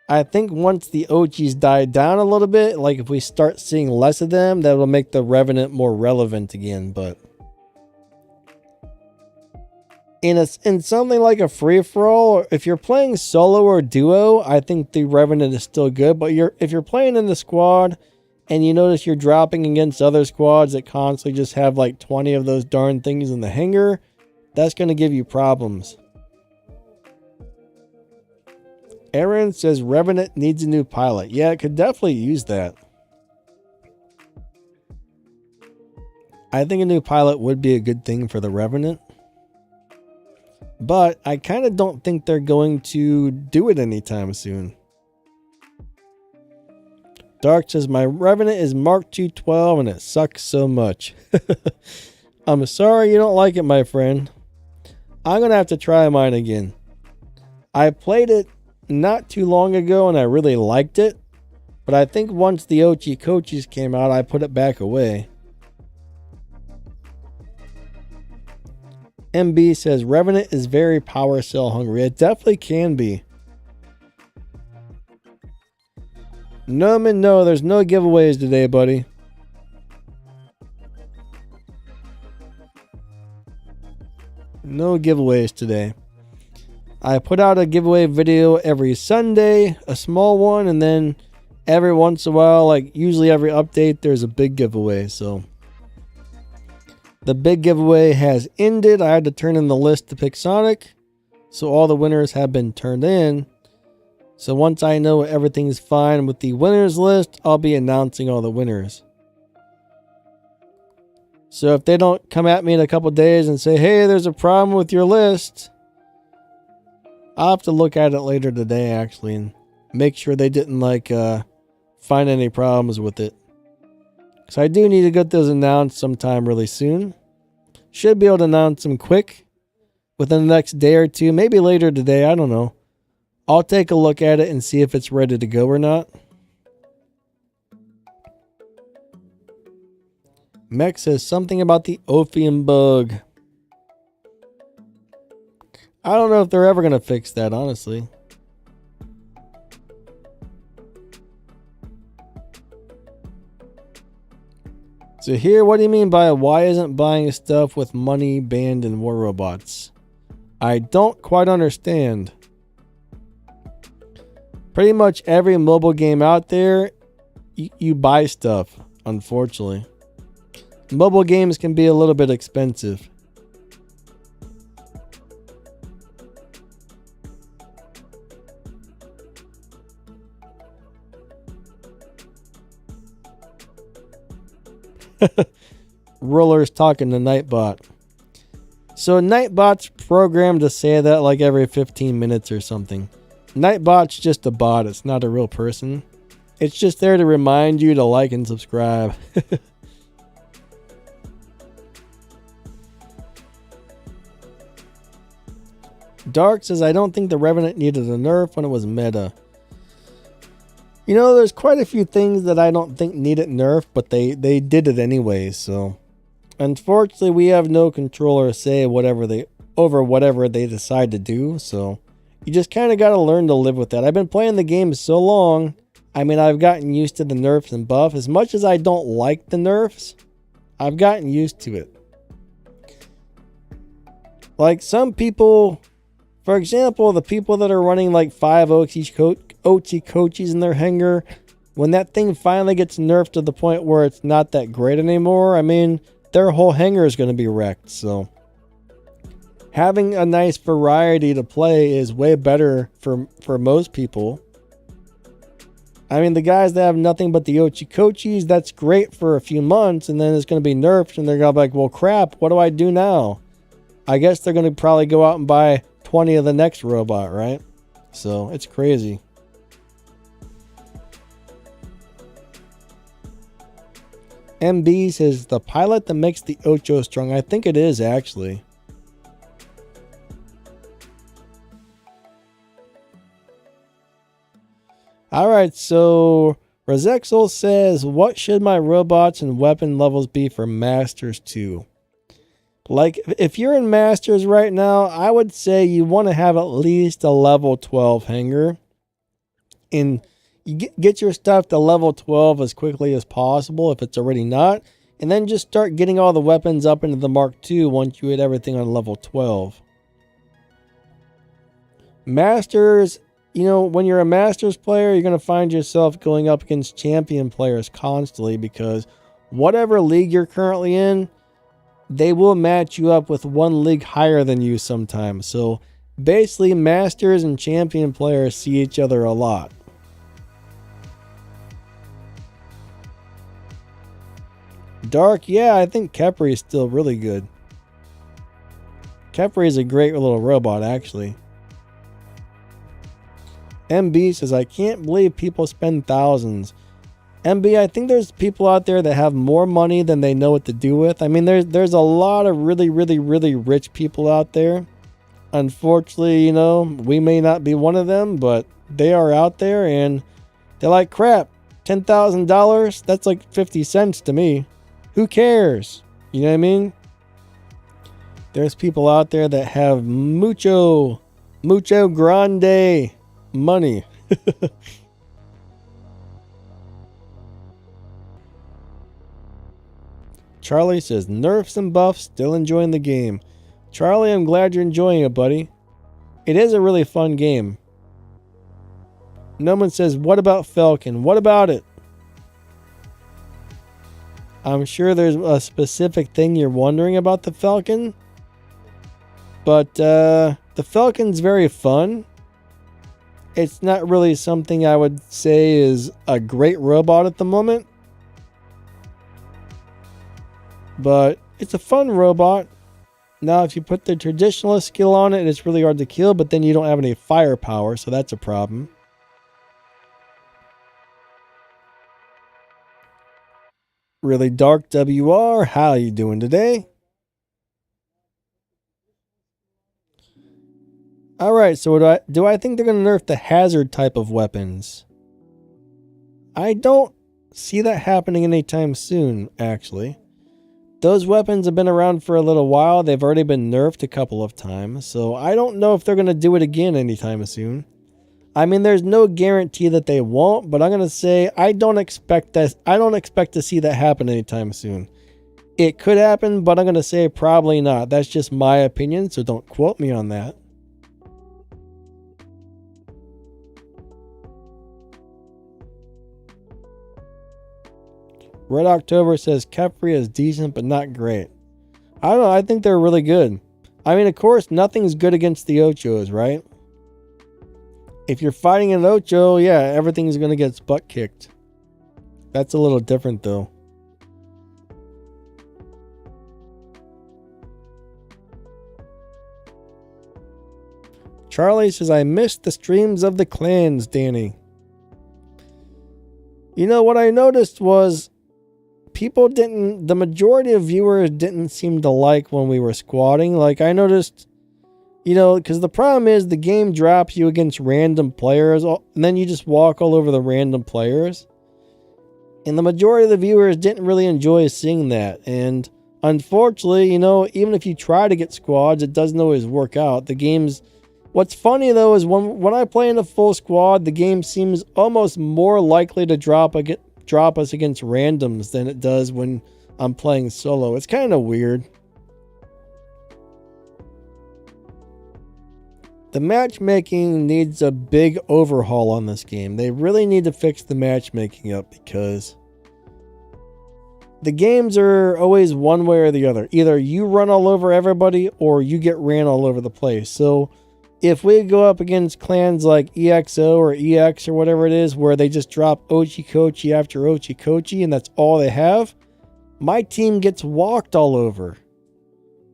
I think once the Ochis die down a little bit, like if we start seeing less of them, that will make the Revenant more relevant again, but in something like a free-for-all, if you're playing solo or duo, I think the Revenant is still good. But if you're playing in the squad and you notice you're dropping against other squads that constantly just have like 20 of those darn things in the hangar, that's going to give you problems. Aaron says Revenant needs a new pilot. Yeah, it could definitely use that. I think a new pilot would be a good thing for the Revenant. But I kind of don't think they're going to do it anytime soon. Dark says, my Revenant is Mark 212 and it sucks so much. I'm sorry you don't like it, my friend. I'm going to have to try mine again. I played it not too long ago and I really liked it. But I think once the Ochi-Kochis came out, I put it back away. MB says Revenant is very power cell hungry. It definitely can be. No, man, no, there's no giveaways today, buddy. No giveaways today. I put out a giveaway video every Sunday, a small one, and then every once in a while, like usually every update, there's a big giveaway, so the big giveaway has ended. I had to turn in the list to pick Sonic. So all the winners have been turned in. So once I know everything's fine with the winners list, I'll be announcing all the winners. So if they don't come at me in a couple days and say, hey, there's a problem with your list, I'll have to look at it later today actually and make sure they didn't find any problems with it. So I do need to get those announced sometime really soon. Should be able to announce them quick within the next day or two, maybe later today, I don't know. I'll take a look at it and see if it's ready to go or not. Mech says something about the Ophium bug. I don't know if they're ever going to fix that, honestly. So here, what do you mean by why isn't buying stuff with money banned in War Robots? I don't quite understand. Pretty much every mobile game out there, you buy stuff, unfortunately. Mobile games can be a little bit expensive. Roller's talking to Nightbot. So Nightbot's programmed to say that like every 15 minutes or something. Nightbot's just a bot. It's not a real person. It's just there to remind you to like and subscribe. Dark says, I don't think the Revenant needed a nerf when it was meta. You know, there's quite a few things that I don't think needed nerf, but they did it anyway, so. Unfortunately, we have no control or say over whatever they decide to do, so. You just kind of got to learn to live with that. I've been playing the game so long, I mean, I've gotten used to the nerfs and buff. As much as I don't like the nerfs, I've gotten used to it. Like some people, for example, the people that are running like 5 Ochi-Kochis in their hanger, when that thing finally gets nerfed to the point where it's not that great anymore, I mean, their whole hanger is going to be wrecked, so. Having a nice variety to play is way better for most people. I mean, the guys that have nothing but the Ochi-Kochis, that's great for a few months, and then it's going to be nerfed, and they're going to be like, well, crap, what do I do now? I guess they're going to probably go out and buy 20 of the next robot, right? So, it's crazy. MB says, the pilot that makes the Ocho strong. I think it is, actually. Alright, so Rozexel says, what should my robots and weapon levels be for Masters 2? Like, if you're in Masters right now, I would say you want to have at least a level 12 hanger. And you get your stuff to level 12 as quickly as possible if it's already not. And then just start getting all the weapons up into the Mark II once you hit everything on level 12. Masters, you know, when you're a Masters player, you're going to find yourself going up against champion players constantly because whatever league you're currently in, they will match you up with one league higher than you sometimes. So basically, Masters and champion players see each other a lot. Dark, yeah, I think Kepri is still really good. Kepri is a great little robot, actually. MB says, I can't believe people spend thousands. MB, I think there's people out there that have more money than they know what to do with. I mean, there's a lot of really rich people out there. Unfortunately, you know, we may not be one of them, but they are out there and they're like, crap, $10,000? That's like 50 cents to me. Who cares? You know what I mean? There's people out there that have mucho grande money. Charlie says, nerfs and buffs, still enjoying the game. Charlie, I'm glad you're enjoying it, buddy. It is a really fun game. No one says, what about Falcon? What about it? I'm sure there's a specific thing you're wondering about the Falcon. But the Falcon's very fun. It's not really something I would say is a great robot at the moment. But it's a fun robot. Now, if you put the traditionalist skill on it, it's really hard to kill, but then you don't have any firepower, so that's a problem. Really Dark WR, how you doing today? Alright, so do I think they're going to nerf the hazard type of weapons? I don't see that happening anytime soon, actually. Those weapons have been around for a little while. They've already been nerfed a couple of times, so I don't know if they're going to do it again anytime soon. I mean, there's no guarantee that they won't, but I'm going to say I don't expect to see that happen anytime soon. It could happen, but I'm going to say probably not. That's just my opinion, so don't quote me on that. Red October says Kefri is decent, but not great. I don't know. I think they're really good. I mean, of course, nothing's good against the Ochos, right? If you're fighting an Ocho, yeah, everything's going to get butt kicked. That's a little different, though. Charlie says, I missed the streams of the clans, Danny. You know, what I noticed was the majority of viewers didn't seem to like when we were squatting. Like, I noticed, you know, because the problem is the game drops you against random players, and then you just walk all over the random players. And the majority of the viewers didn't really enjoy seeing that. And unfortunately, you know, even if you try to get squads, it doesn't always work out. What's funny, though, is when I play in a full squad, the game seems almost more likely to drop us against randoms than it does when I'm playing solo. It's kind of weird. The matchmaking needs a big overhaul on this game. They really need to fix the matchmaking up, because the games are always one way or the other. Either you run all over everybody or you get ran all over the place. So if we go up against clans like EXO or EX or whatever it is, where they just drop Ochikochi after Ochikochi and that's all they have, my team gets walked all over.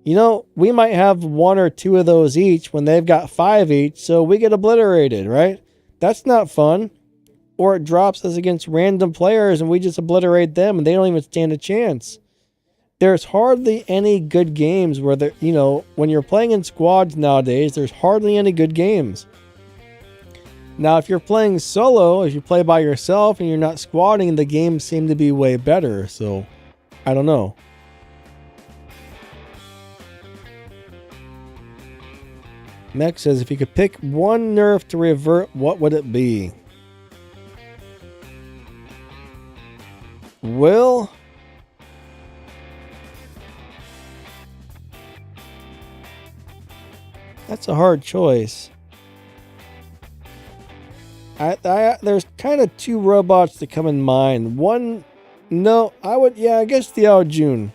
You know, we might have 1 or 2 of those each when they've got 5 each, so we get obliterated, right? That's not fun. Or it drops us against random players and we just obliterate them and they don't even stand a chance. There's hardly any good games where when you're playing in squads nowadays, there's hardly any good games. Now, if you're playing solo, if you play by yourself and you're not squadding, the games seem to be way better. So, I don't know. Mech says, if you could pick one nerf to revert, what would it be? Well, that's a hard choice. There's kind of 2 robots that come in mind. I guess the Aojun.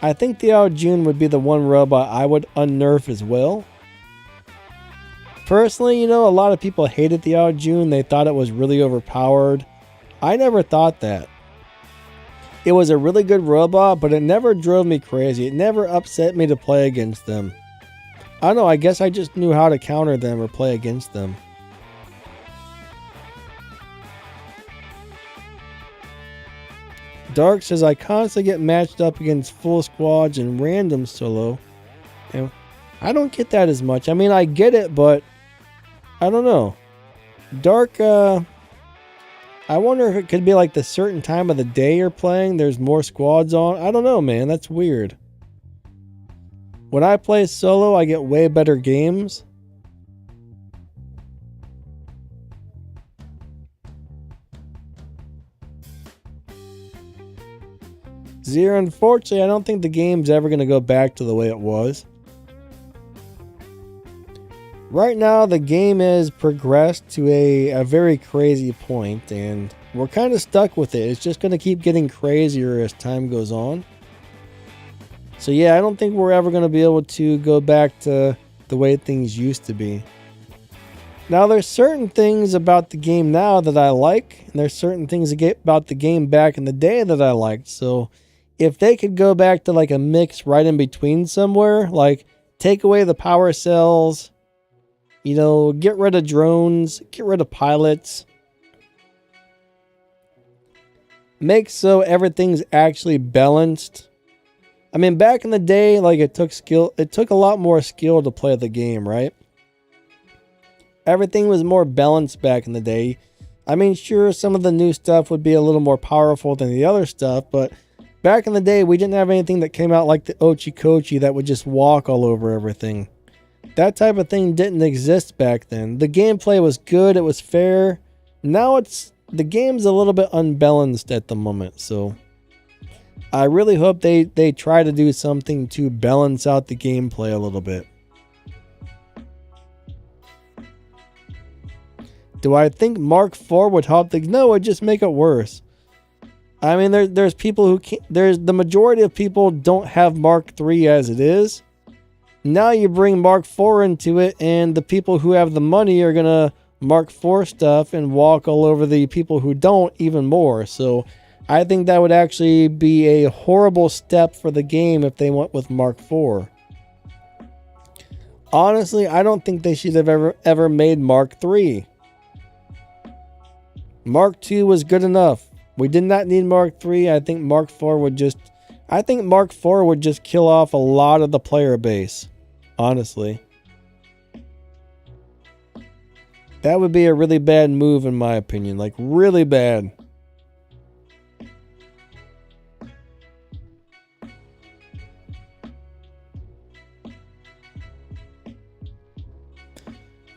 I think the Aojun would be the one robot I would unnerf as well. Personally, a lot of people hated the Aojun. They thought it was really overpowered. I never thought that. It was a really good robot, but it never drove me crazy. It never upset me to play against them. I don't know, I guess I just knew how to counter them or play against them. Dark says, I constantly get matched up against full squads and random solo. And I don't get that as much. I mean, I get it, but I don't know. Dark, I wonder if it could be like the certain time of the day you're playing, there's more squads on. I don't know, man. That's weird. When I play solo, I get way better games. Zero, unfortunately, I don't think the game's ever going to go back to the way it was. Right now, the game has progressed to a very crazy point, and we're kind of stuck with it. It's just going to keep getting crazier as time goes on. So yeah, I don't think we're ever going to be able to go back to the way things used to be. Now, there's certain things about the game now that I like, and there's certain things about the game back in the day that I liked. So if they could go back to like a mix right in between somewhere, like take away the power cells, get rid of drones, get rid of pilots, make so everything's actually balanced. I mean, back in the day, like it took a lot more skill to play the game, right? Everything was more balanced back in the day. I mean, sure, some of the new stuff would be a little more powerful than the other stuff, but Back in the day, we didn't have anything that came out like the Ochi Kochi that would just walk all over everything. That type of thing didn't exist back then. The gameplay was good, it was fair. Now the game's a little bit unbalanced at the moment, so I really hope they try to do something to balance out the gameplay a little bit. Do I think Mark IV would help things? No, it would just make it worse. I mean, there's people who can't, the majority of people don't have Mark III as it is. Now you bring Mark IV into it, and the people who have the money are gonna Mark IV stuff and walk all over the people who don't even more. So I think that would actually be a horrible step for the game if they went with Mark IV. Honestly, I don't think they should have ever made Mark III. Mark II was good enough. We did not need Mark III. I think Mark IV would just kill off a lot of the player base. Honestly. That would be a really bad move in my opinion. Like, really bad.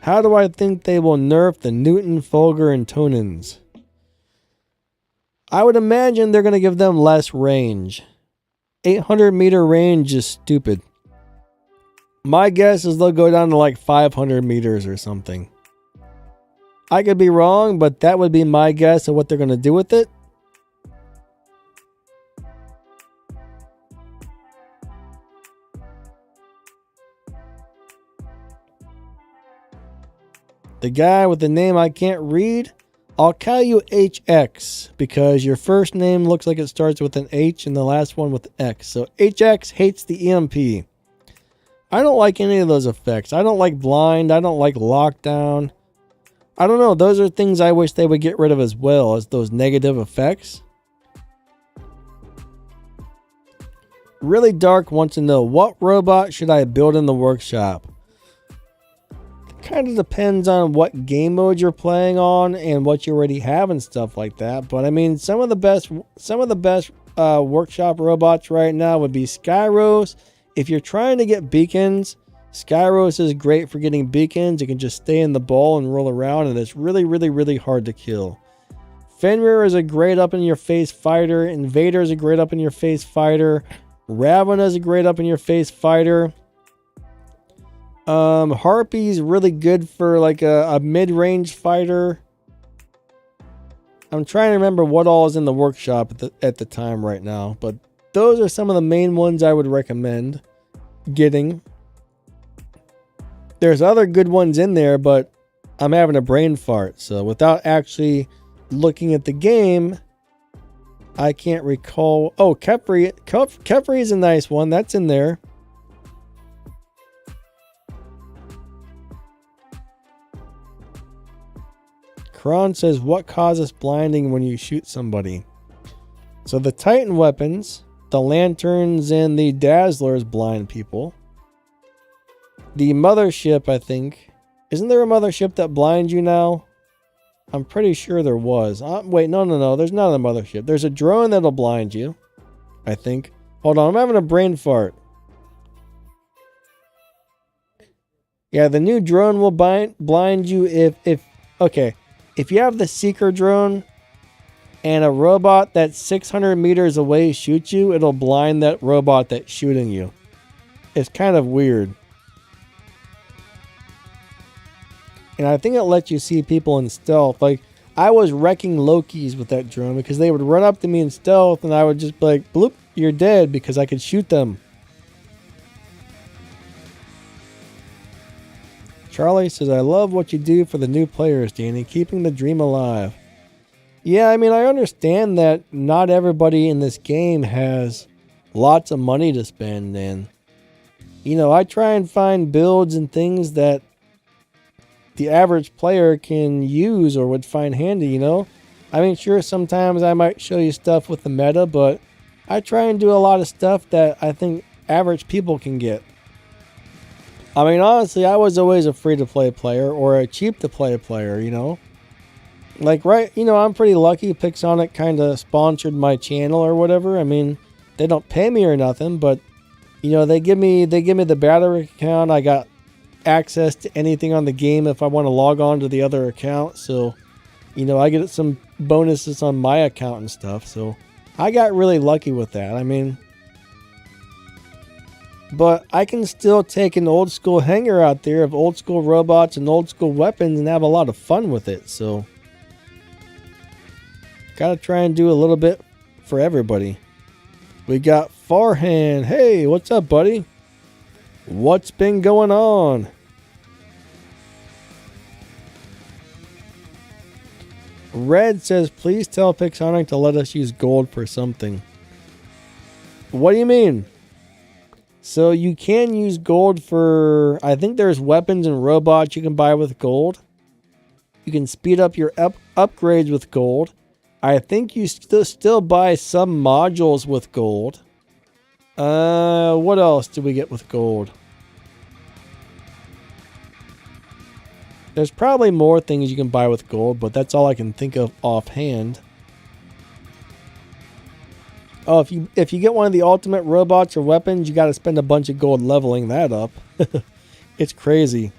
How do I think they will nerf the Newton, Folger, and Tonins? I would imagine they're going to give them less range. 800 meter range is stupid. My guess is they'll go down to like 500 meters or something. I could be wrong, but that would be my guess of what they're going to do with it. The guy with the name I can't read, I'll call you HX because your first name looks like it starts with an H and the last one with X. So HX hates the EMP. I don't like any of those effects. I don't like blind. I don't like lockdown. I don't know. Those are things I wish they would get rid of as well as those negative effects. Really Dark wants to know, what robot should I build in the workshop? Kind of depends on what game mode you're playing on and what you already have and stuff like that. But I mean, some of the best workshop robots right now would be Skyros. If you're trying to get beacons, Skyros is great for getting beacons. You can just stay in the ball and roll around, and it's really, really, really hard to kill. Fenrir is a great up-in-your-face fighter. Invader is a great up-in-your-face fighter. Ravana is a great up-in-your-face fighter. Harpy's really good for like a mid-range fighter. I'm trying to remember what all is in the workshop at the time right now, but those are some of the main ones I would recommend getting. There's other good ones in there, but I'm having a brain fart, so without actually looking at the game, I can't recall. Oh, Kefri is a nice one. That's in there. Kron says, what causes blinding when you shoot somebody? So the Titan weapons, the lanterns and the dazzlers blind people. The mothership, I think. Isn't there a mothership that blinds you now? I'm pretty sure there was. Wait, no. There's not a mothership. There's a drone that'll blind you, I think. Hold on, I'm having a brain fart. Yeah, the new drone will blind you if you have the Seeker drone and a robot that's 600 meters away shoots you, it'll blind that robot that's shooting you. It's kind of weird. And I think it lets you see people in stealth. Like, I was wrecking Lokis with that drone because they would run up to me in stealth and I would just be like, bloop, you're dead, because I could shoot them. Charlie says, I love what you do for the new players, Danny, keeping the dream alive. Yeah, I mean, I understand that not everybody in this game has lots of money to spend, and, you know, I try and find builds and things that the average player can use or would find handy, you know? I mean, sure, sometimes I might show you stuff with the meta, but I try and do a lot of stuff that I think average people can get. I mean, honestly, I was always a free-to-play player or a cheap-to-play player, you know? Like, right, you know, I'm pretty lucky. Pixonic kind of sponsored my channel or whatever. I mean, They don't pay me or nothing, but you know, they give me the battery account. I got access to anything on the game if I want to log on to the other account. So, you know, I get some bonuses on my account and stuff. So, I got really lucky with that. I mean, but I can still take an old school hangar out there of old school robots and old school weapons and have a lot of fun with it. So, gotta try and do a little bit for everybody. We got Farhan. Hey, what's up, buddy? What's been going on? Red says, please tell Pixonic to let us use gold for something. What do you mean? So you can use gold for, I think there's weapons and robots you can buy with gold. You can speed up your upgrades with gold. I think you still buy some modules with gold. What else do we get with gold? There's probably more things you can buy with gold, but that's all I can think of offhand. Oh, if you get one of the ultimate robots or weapons, you got to spend a bunch of gold leveling that up. It's crazy.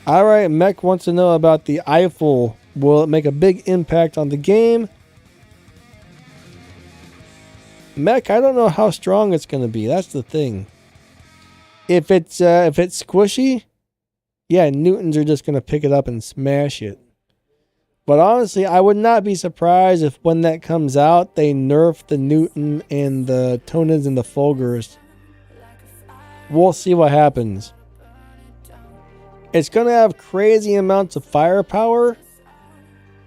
Alright, Mech wants to know about the Eiffel. Will it make a big impact on the game? Mech, I don't know how strong it's going to be. That's the thing. If it's squishy, yeah, Newtons are just going to pick it up and smash it. But honestly, I would not be surprised if when that comes out, they nerf the Newton and the Tonans and the Fulgurs. We'll see what happens. It's going to have crazy amounts of firepower.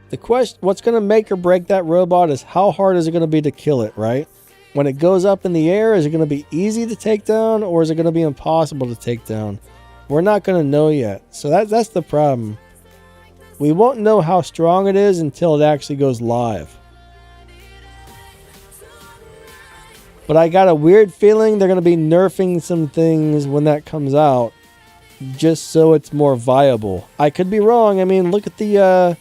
The question, what's going to make or break that robot is how hard is it going to be to kill it, right? When it goes up in the air, is it going to be easy to take down or is it going to be impossible to take down? We're not going to know yet. So that's the problem. We won't know how strong it is until it actually goes live. But I got a weird feeling they're going to be nerfing some things when that comes out, just so it's more viable. I could be wrong. I mean, look at the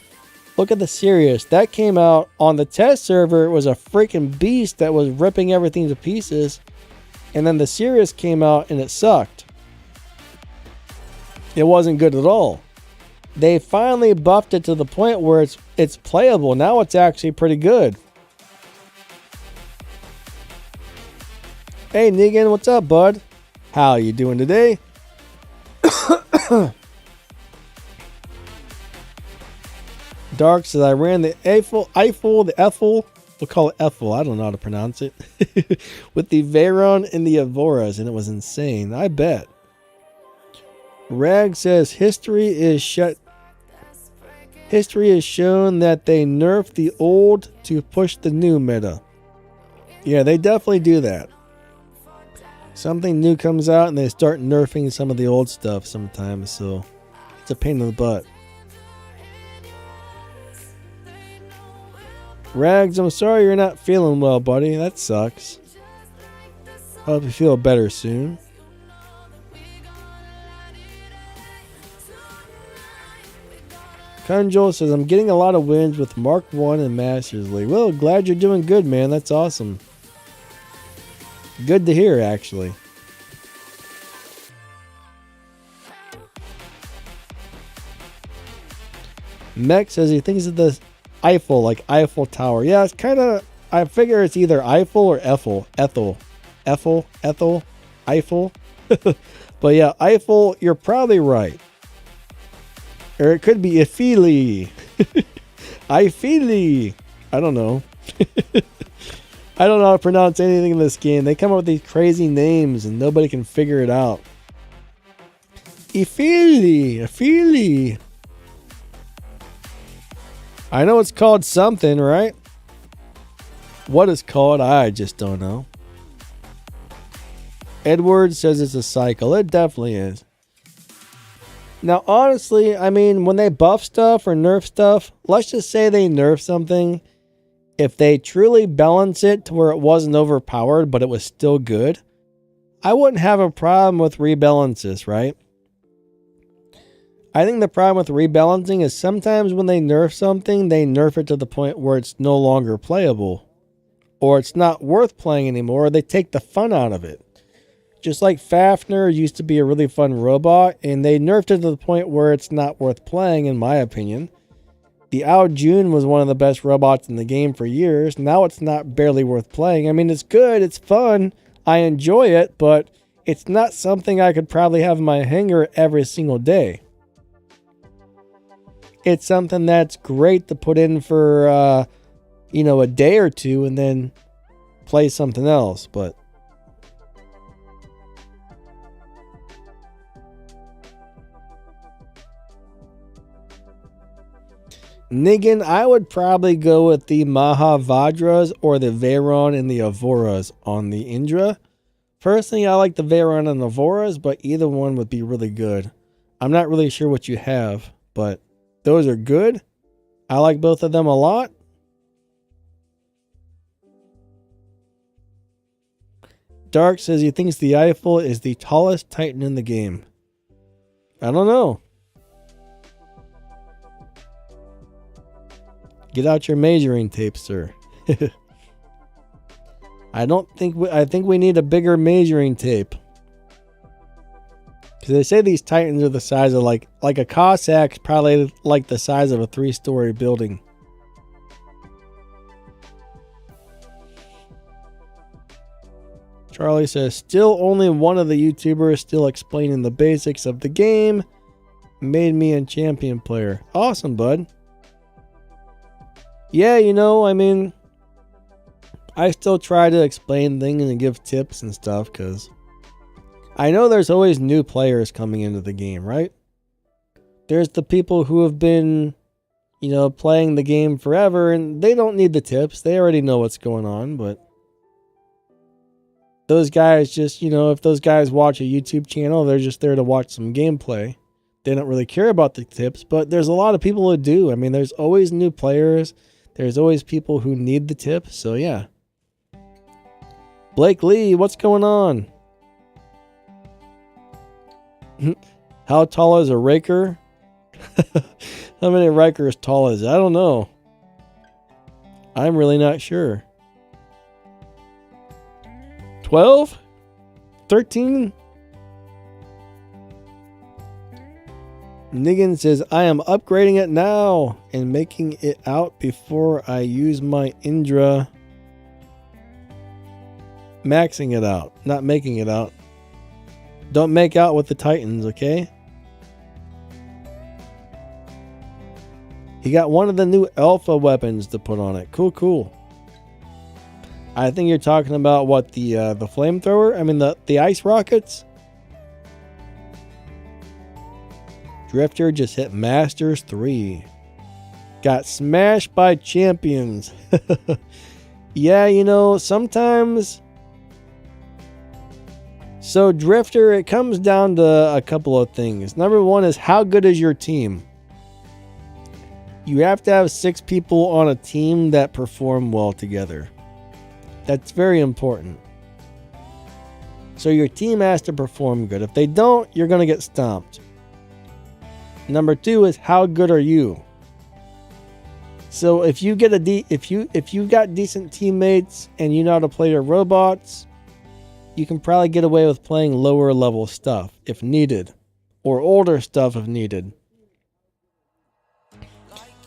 Sirius. That came out on the test server. It was a freaking beast that was ripping everything to pieces. And then the Sirius came out and it sucked. It wasn't good at all. They finally buffed it to the point where it's playable. Now it's actually pretty good. Hey Negan, what's up, bud? How you doing today? Dark says, I ran the Eiffel, we'll call it Eiffel, I don't know how to pronounce it, with the Veyron and the Evoras, and it was insane, I bet. Rag says, history is shown that they nerf the old to push the new meta. Yeah, they definitely do that. Something new comes out and they start nerfing some of the old stuff sometimes, so it's a pain in the butt. Rags, I'm sorry you're not feeling well, buddy. That sucks. Hope you feel better soon. Conjol says, I'm getting a lot of wins with Mark 1 and Masters League. Well, glad you're doing good, man. That's awesome. Good to hear, actually. Mech says he thinks of the Eiffel, like Eiffel Tower. Yeah, it's kind of, I figure it's either Eiffel or Eiffel. Eiffel. But yeah, Eiffel, you're probably right. Or it could be Eiffel. Eiffel. I don't know. I don't know how to pronounce anything in this game. They come up with these crazy names and nobody can figure it out. Eiffel. I know it's called something, right? What it's called, I just don't know. Edward says it's a cycle. It definitely is. Now, honestly, I mean, when they buff stuff or nerf stuff, let's just say they nerf something. If they truly balance it to where it wasn't overpowered, but it was still good, I wouldn't have a problem with rebalances, right? I think the problem with rebalancing is sometimes when they nerf something, they nerf it to the point where it's no longer playable. Or it's not worth playing anymore, or they take the fun out of it. Just like Fafnir used to be a really fun robot, and they nerfed it to the point where it's not worth playing, in my opinion. The Ao Jun was one of the best robots in the game for years. Now it's not barely worth playing. I mean, it's good, it's fun, I enjoy it, but it's not something I could probably have in my hangar every single day. It's something that's great to put in for, a day or two and then play something else, but Niggin, I would probably go with the Mahavajras or the Veyron and the Avoras on the Indra. Personally, I like the Veyron and the Avoras, but either one would be really good. I'm not really sure what you have, but those are good. I like both of them a lot. Dark says he thinks the Eiffel is the tallest Titan in the game. I don't know. Get out your measuring tape, sir. I think we need a bigger measuring tape. Because they say these Titans are the size of like a Cossack's probably like the size of a 3-story building. Charlie says, still only one of the YouTubers still explaining the basics of the game. Made me a champion player. Awesome, bud. Yeah, I mean, I still try to explain things and give tips and stuff because I know there's always new players coming into the game, right? There's the people who have been, playing the game forever and they don't need the tips. They already know what's going on, but those guys just, if those guys watch a YouTube channel, they're just there to watch some gameplay. They don't really care about the tips, but there's a lot of people who do. I mean, there's always new players. There's always people who need the tips, so yeah. Blake Lee, what's going on? How tall is a raker? How many rakers tall is it? I don't know. I'm really not sure. 12? 13? Niggin says, I am upgrading it now and making it out before I use my Indra. Maxing it out, not making it out. Don't make out with the Titans, okay? He got one of the new alpha weapons to put on it. Cool. I think you're talking about what, the flamethrower? I mean the ice rockets? Drifter just hit Masters 3. Got smashed by champions. Yeah, sometimes. So Drifter, it comes down to a couple of things. Number one is, how good is your team? You have to have 6 people on a team that perform well together. That's very important. So your team has to perform good. If they don't, you're going to get stomped. Number 2 is, how good are you? So if you get if you got decent teammates and you know how to play your robots, you can probably get away with playing lower level stuff if needed, or older stuff if needed.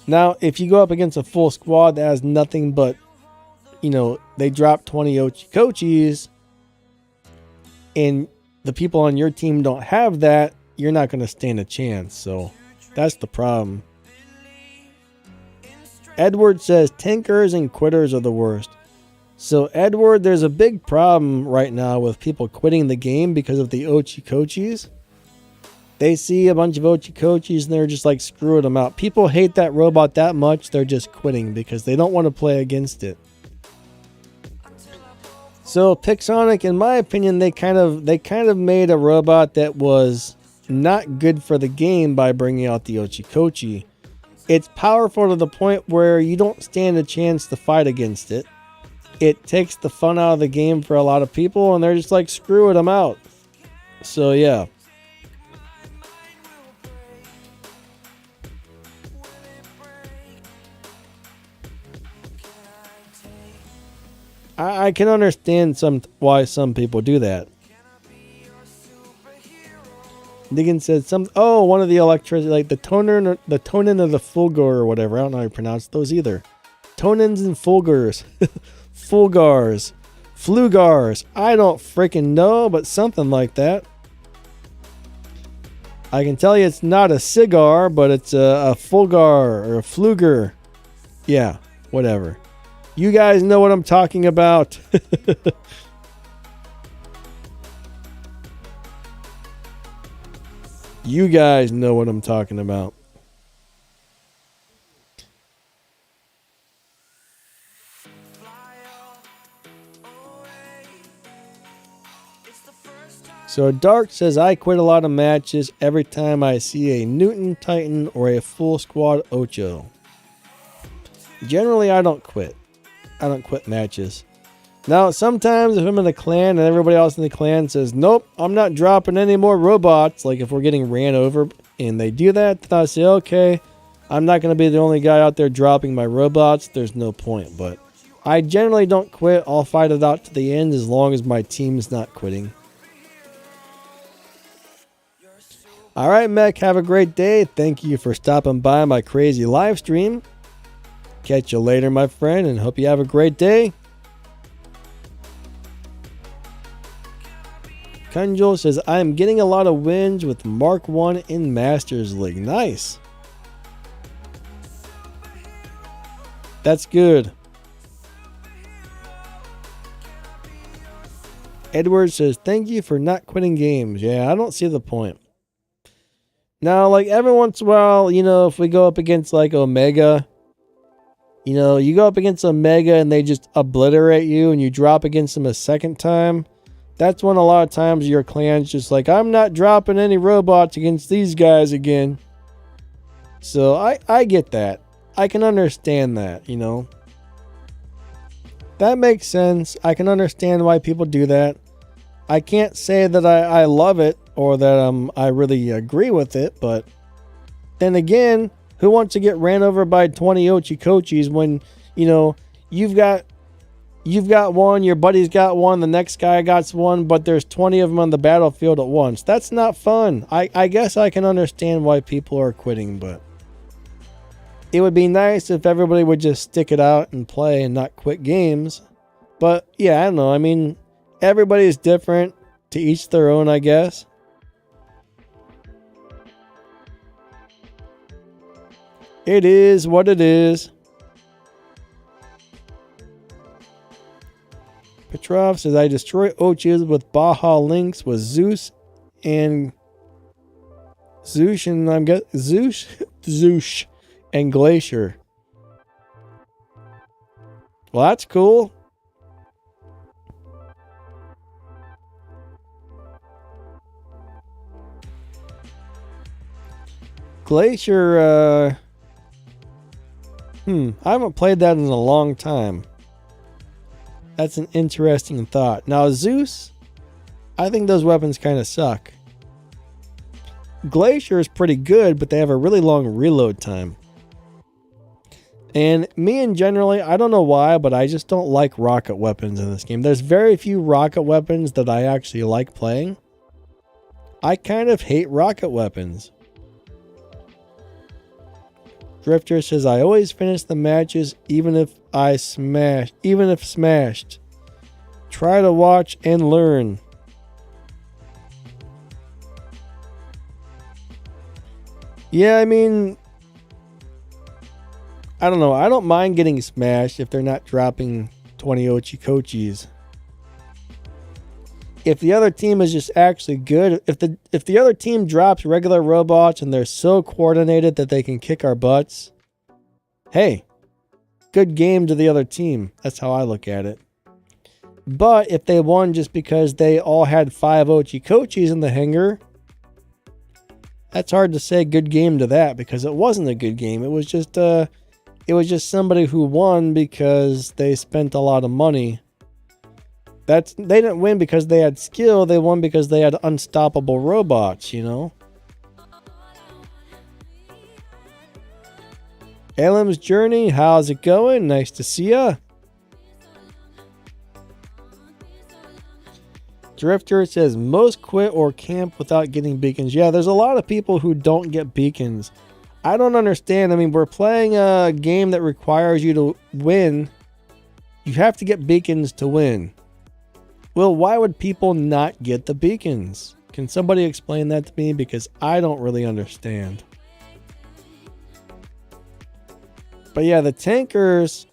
Now, if you go up against a full squad that has nothing but, they drop 20 Ochikochis, and the people on your team don't have that, you're not going to stand a chance. So that's the problem. Edward says tankers and quitters are the worst. So Edward, there's a big problem right now with people quitting the game because of the Ochikochis. They see a bunch of Ochikochis and they're just like screwing them out. People hate that robot that much, they're just quitting because they don't want to play against it. So Pixonic, in my opinion, they kind of made a robot that was not good for the game by bringing out the Ochikochi. It's powerful to the point where you don't stand a chance to fight against it. It takes the fun out of the game for a lot of people, and they're just like screwing them out. So yeah. I can understand why some people do that. Negan said one of the electricity, like the tonin of the Fulgur or whatever. I don't know how to pronounce those either. Tonins and Fulgurs. Fulgars. Flugars. I don't freaking know, but something like that. I can tell you it's not a cigar, but it's a Fulgar or a Fluger. Yeah, whatever. You guys know what I'm talking about. You guys know what I'm talking about. So Dark says, I quit a lot of matches every time I see a Newton Titan or a full squad Ocho. Generally, I don't quit. I don't quit matches. Now, sometimes if I'm in a clan and everybody else in the clan says, nope, I'm not dropping any more robots, like if we're getting ran over and they do that, then I say, okay, I'm not going to be the only guy out there dropping my robots. There's no point. But I generally don't quit. I'll fight it out to the end as long as my team's not quitting. All right, Mech, have a great day. Thank you for stopping by my crazy live stream. Catch you later, my friend, and hope you have a great day. Kunjul says, I am getting a lot of wins with Mark 1 in Masters League. Nice. That's good. Edward says, thank you for not quitting games. Yeah, I don't see the point. Now, like every once in a while, if we go up against like Omega, you go up against Omega and they just obliterate you and you drop against them a second time. That's when a lot of times your clan's just like, I'm not dropping any robots against these guys again. So I get that. I can understand that, That makes sense. I can understand why people do that. I can't say that I love it or that I really agree with it, but then again, who wants to get ran over by 20 Ochi-Kochis when, you've got one, your buddy's got one, the next guy got one, but there's 20 of them on the battlefield at once. That's not fun. I guess I can understand why people are quitting, but it would be nice if everybody would just stick it out and play and not quit games. But yeah, I don't know. I mean, everybody's different, to each their own, I guess. It is what it is. Petrov says, I destroy Ochis with Baja Links with Zeus and Zeus and Glacier. Well, that's cool. Glacier, I haven't played that in a long time. That's an interesting thought. Now, Zeus, I think those weapons kind of suck. Glacier is pretty good, but they have a really long reload time. And me and generally, I don't know why, but I just don't like rocket weapons in this game. There's very few rocket weapons that I actually like playing. I kind of hate rocket weapons. Drifter says, I always finish the matches even if smashed. Try to watch and learn. Yeah, I mean, I don't know. I don't mind getting smashed if they're not dropping 20 Ochi-Kochis. If the other team is just actually good, if the other team drops regular robots and they're so coordinated that they can kick our butts, hey, good game to the other team. That's how I look at it. But if they won just because they all had 5 Ochi-Kochis in the hangar, that's hard to say good game to that because it wasn't a good game. It was just somebody who won because they spent a lot of money. They didn't win because they had skill. They won because they had unstoppable robots, Elam's Journey, how's it going? Nice to see ya. Drifter says most quit or camp without getting beacons. Yeah, there's a lot of people who don't get beacons. I don't understand. I mean, we're playing a game that requires you to win. You have to get beacons to win. Well, why would people not get the beacons? Can somebody explain that to me? Because I don't really understand. But yeah, the tankers.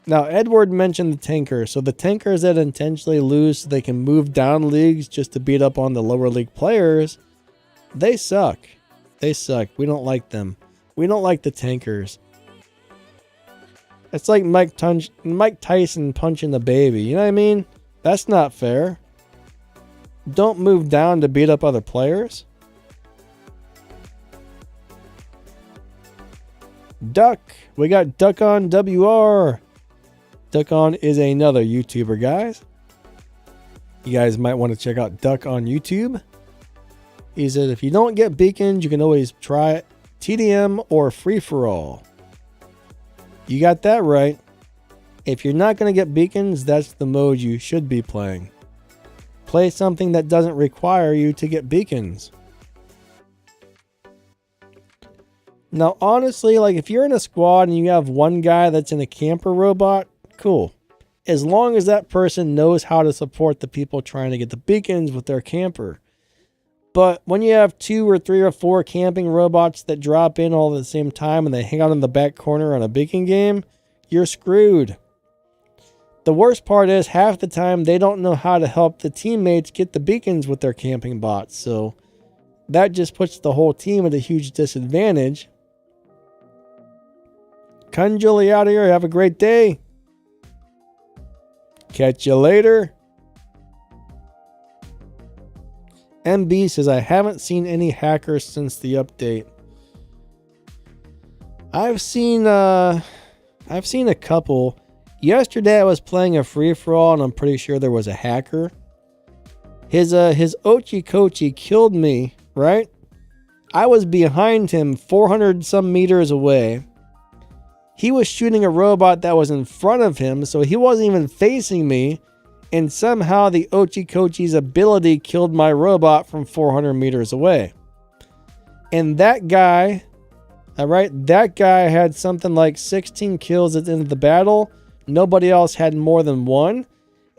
Now, Edward mentioned the tankers. So the tankers that intentionally lose so they can move down leagues just to beat up on the lower league players, they suck. They suck. We don't like them. We don't like the tankers. It's like Mike Tyson punching a baby. You know what I mean? That's not fair. Don't move down to beat up other players. Duck. We got Duck on WR. Duck on is another YouTuber, guys. You guys might want to check out Duck on YouTube. He said if you don't get beacons, you can always try TDM or free-for-all. You got that right. If you're not going to get beacons, that's the mode you should be playing. Play something that doesn't require you to get beacons. Now, honestly, like if you're in a squad and you have one guy that's in a camper robot, cool. As long as that person knows how to support the people trying to get the beacons with their camper. But when you have 2 or 3 or 4 camping robots that drop in all at the same time and they hang out in the back corner on a beacon game, you're screwed. The worst part is half the time they don't know how to help the teammates get the beacons with their camping bots. So that just puts the whole team at a huge disadvantage. Julie out of here. Have a great day. Catch you later. MB says, I haven't seen any hackers since the update. I've seen a couple. Yesterday I was playing a free-for-all and I'm pretty sure there was a hacker. His Ochi Kochi killed me, right? I was behind him 400 some meters away. He was shooting a robot that was in front of him, so he wasn't even facing me. And somehow the Ochi Kochi's ability killed my robot from 400 meters away. And that guy, that guy had something like 16 kills at the end of the battle. Nobody else had more than 1.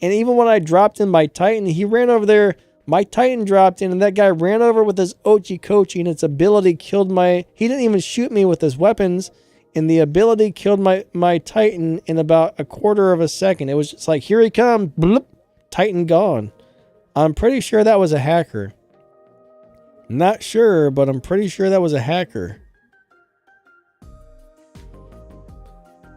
And even when I dropped in my Titan, he ran over there. My Titan dropped in and that guy ran over with his Ochi Kochi and its ability killed he didn't even shoot me with his weapons. And the ability killed my Titan in about a quarter of a second. It was just like, here he comes. Bloop, Titan gone. I'm pretty sure that was a hacker. Not sure, but I'm pretty sure that was a hacker.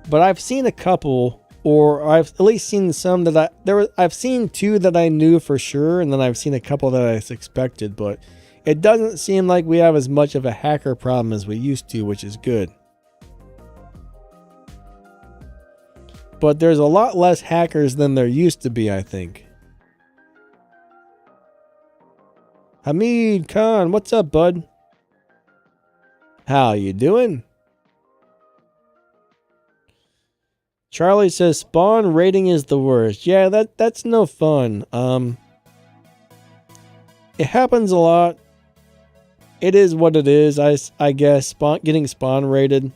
But I've seen a couple, or I've at least seen some that I've seen 2 that I knew for sure, and then I've seen a couple that I suspected, but it doesn't seem like we have as much of a hacker problem as we used to, which is good. But there's a lot less hackers than there used to be, I think. Hamid Khan, what's up, bud? How you doing? Charlie says spawn rating is the worst. Yeah, that's no fun. It happens a lot. It is what it is, I guess. Getting spawn rated.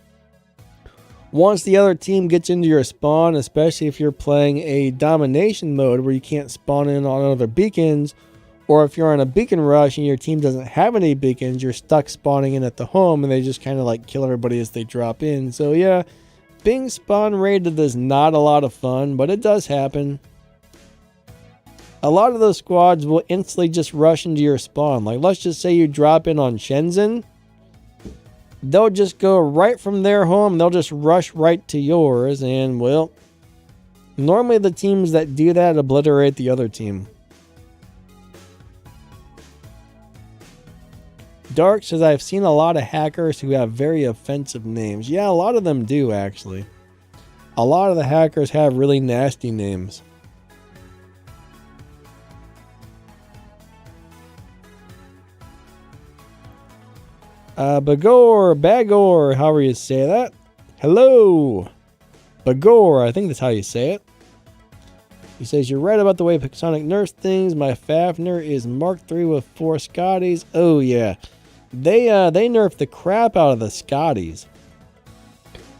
Once the other team gets into your spawn, especially if you're playing a domination mode where you can't spawn in on other beacons, or if you're on a beacon rush and your team doesn't have any beacons, you're stuck spawning in at the home and they just kind of like kill everybody as they drop in. So yeah, being spawn rated is not a lot of fun, but it does happen. A lot of those squads will instantly just rush into your spawn. Like let's just say you drop in on Shenzhen. They'll just go right from their home. They'll just rush right to yours. And, well, normally the teams that do that obliterate the other team. Dark says, I've seen a lot of hackers who have very offensive names. Yeah, a lot of them do, actually. A lot of the hackers have really nasty names. Bagor, however you say that. Hello. Bagor, I think that's how you say it. He says, you're right about the way Pixonic nerfs things. My Fafnir is Mark III with 4 Scotties. Oh, yeah. They nerfed the crap out of the Scotties.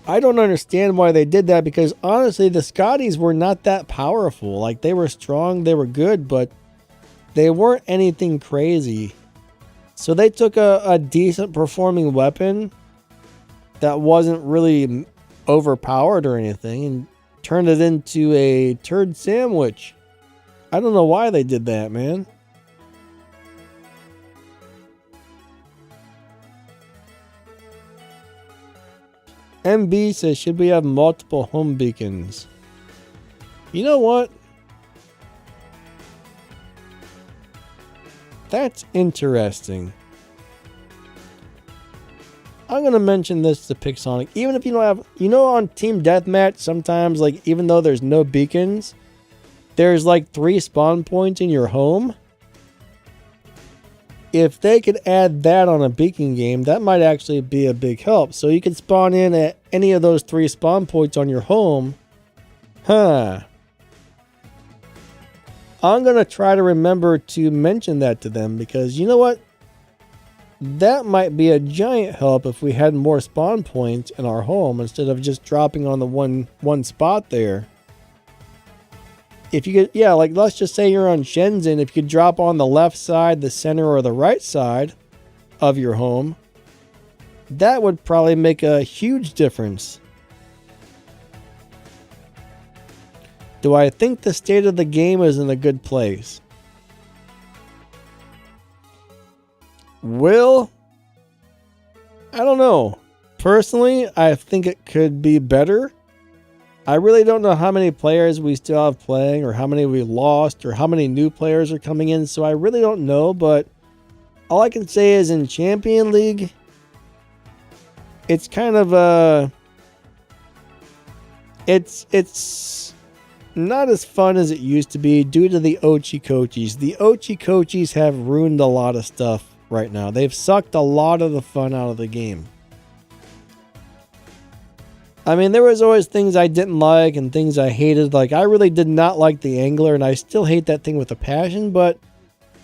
I don't understand why they did that, because honestly, the Scotties were not that powerful. Like, they were strong, they were good, but they weren't anything crazy. So they took a decent performing weapon that wasn't really overpowered or anything and turned it into a turd sandwich. I don't know why they did that, man. MB says, should we have multiple home beacons? You know what? That's interesting. I'm going to mention this to Pixonic. Even if you don't have, you know, on Team Deathmatch, sometimes, like, even though there's no beacons, there's like 3 spawn points in your home. If they could add that on a beacon game, that might actually be a big help. So you can spawn in at any of those 3 spawn points on your home. Huh. I'm going to try to remember to mention that to them, because you know what? That might be a giant help if we had more spawn points in our home instead of just dropping on the one spot there. If you could, yeah, like let's just say you're on Shenzhen, if you could drop on the left side, the center, or the right side of your home, that would probably make a huge difference. Do I think the state of the game is in a good place? Well, I don't know. Personally, I think it could be better. I really don't know how many players we still have playing, or how many we lost, or how many new players are coming in, so I really don't know, but all I can say is in Champion League, it's kind of it's not as fun as it used to be due to the Ochi-Kochis. The Ochi-Kochis have ruined a lot of stuff right now. They've sucked a lot of the fun out of the game. I mean, there was always things I didn't like and things I hated. Like, I really did not like the Angler, and I still hate that thing with a passion, but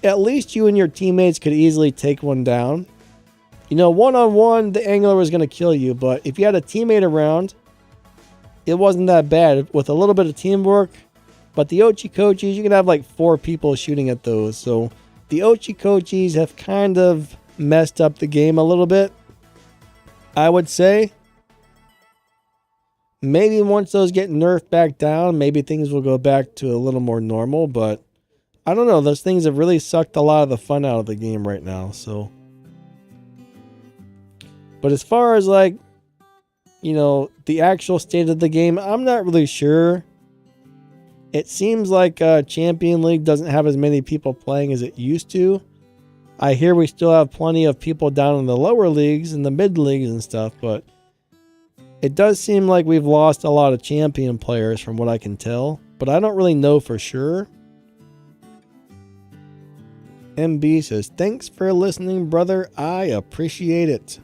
at least you and your teammates could easily take one down. You know, one-on-one, the Angler was going to kill you, but if you had a teammate around, it wasn't that bad. With a little bit of teamwork, but the Ochi-Kochis, you can have like 4 people shooting at those, so the Ochi-Kochis have kind of messed up the game a little bit, I would say. Maybe once those get nerfed back down, maybe things will go back to a little more normal, but I don't know. Those things have really sucked a lot of the fun out of the game right now, so. But as far as like, you know, the actual state of the game, I'm not really sure. It seems like Champion League doesn't have as many people playing as it used to. I hear we still have plenty of people down in the lower leagues and the mid leagues and stuff, but it does seem like we've lost a lot of champion players from what I can tell, but I don't really know for sure. MB says, thanks for listening, brother. I appreciate it.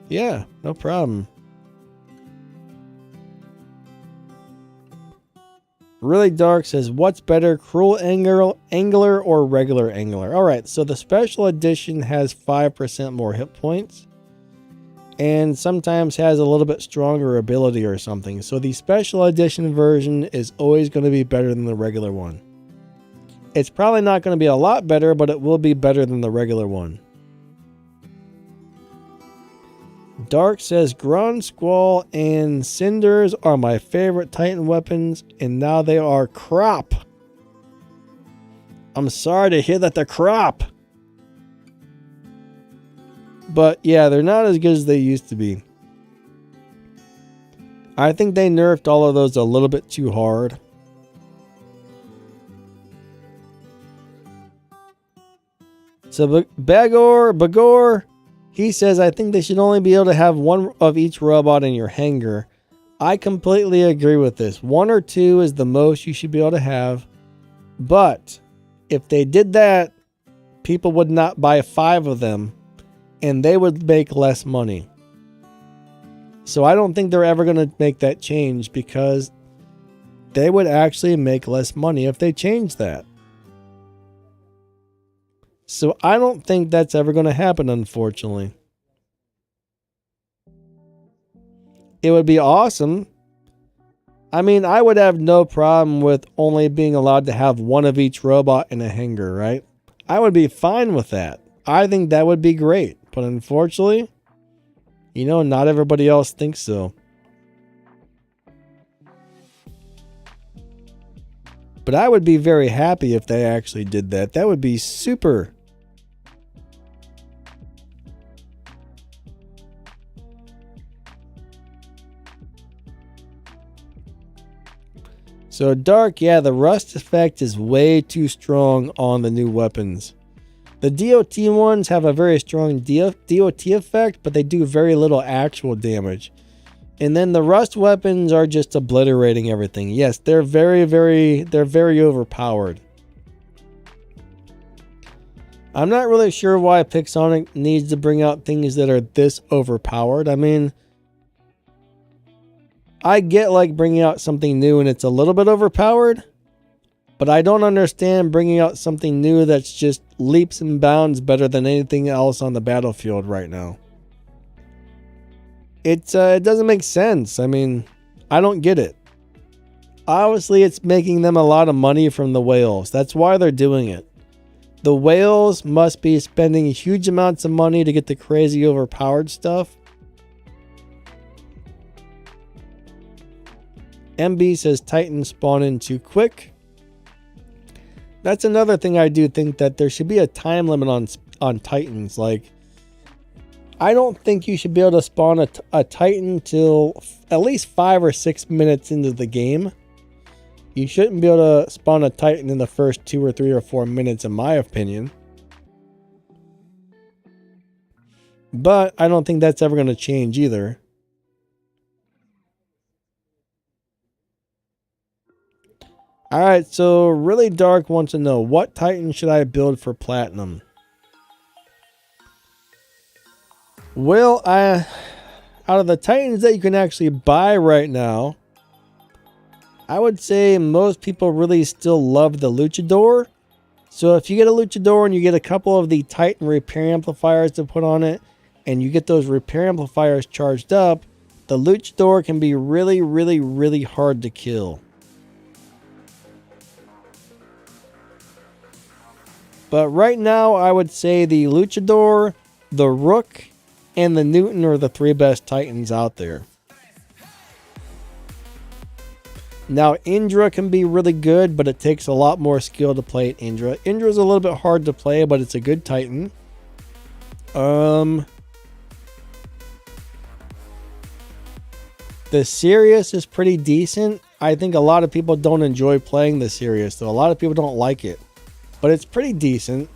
Yeah, no problem. Really Dark says, what's better, Cruel Angler or regular Angler? Alright, so the special edition has 5% more hit points, and sometimes has a little bit stronger ability or something. So the special edition version is always going to be better than the regular one. It's probably not going to be a lot better, but it will be better than the regular one. Dark says, Grun, Squall, and Cinders are my favorite Titan weapons, and now they are crap. I'm sorry to hear that they're crap. But yeah, they're not as good as they used to be. I think they nerfed all of those a little bit too hard. So Bagor, he says, I think they should only be able to have one of each robot in your hangar. I completely agree with this. 1 or 2 is the most you should be able to have. But if they did that, people would not buy 5 of them, and they would make less money. So I don't think they're ever going to make that change, because they would actually make less money if they changed that. So I don't think that's ever going to happen, unfortunately. It would be awesome. I mean, I would have no problem with only being allowed to have one of each robot in a hangar, right? I would be fine with that. I think that would be great. But unfortunately, you know, not everybody else thinks so. But I would be very happy if they actually did that. That would be super. So Dark, yeah, the rust effect is way too strong on the new weapons. The DOT ones have a very strong DOT effect, but they do very little actual damage. And then the rust weapons are just obliterating everything. Yes, they're very overpowered. I'm not really sure why Pixonic needs to bring out things that are this overpowered. I mean, I get like bringing out something new and it's a little bit overpowered, but I don't understand bringing out something new that's just leaps and bounds better than anything else on the battlefield right now. It doesn't make sense. I mean, I don't get it. Obviously, it's making them a lot of money from the whales. That's why they're doing it. The whales must be spending huge amounts of money to get the crazy overpowered stuff. MB says Titans spawn in too quick. That's another thing I do think, that there should be a time limit on Titans. Like, I don't think you should be able to spawn a Titan till at least 5 or 6 minutes into the game. You shouldn't be able to spawn a Titan in the first 2 or 3 or 4 minutes, in my opinion. But I don't think that's ever going to change either. Alright, so Really Dark wants to know, what Titan should I build for Platinum? Well, out of the Titans that you can actually buy right now, I would say most people really still love the Luchador. So if you get a Luchador and you get a couple of the Titan repair amplifiers to put on it, and you get those repair amplifiers charged up, the Luchador can be really hard to kill. But right now, I would say the Luchador, the Rook, and the Newton are the 3 best Titans out there. Now, Indra can be really good, but it takes a lot more skill to play at Indra. Indra is a little bit hard to play, but it's a good Titan. The Sirius is pretty decent. I think a lot of people don't enjoy playing the Sirius, though. A lot of people don't like it. But it's pretty decent.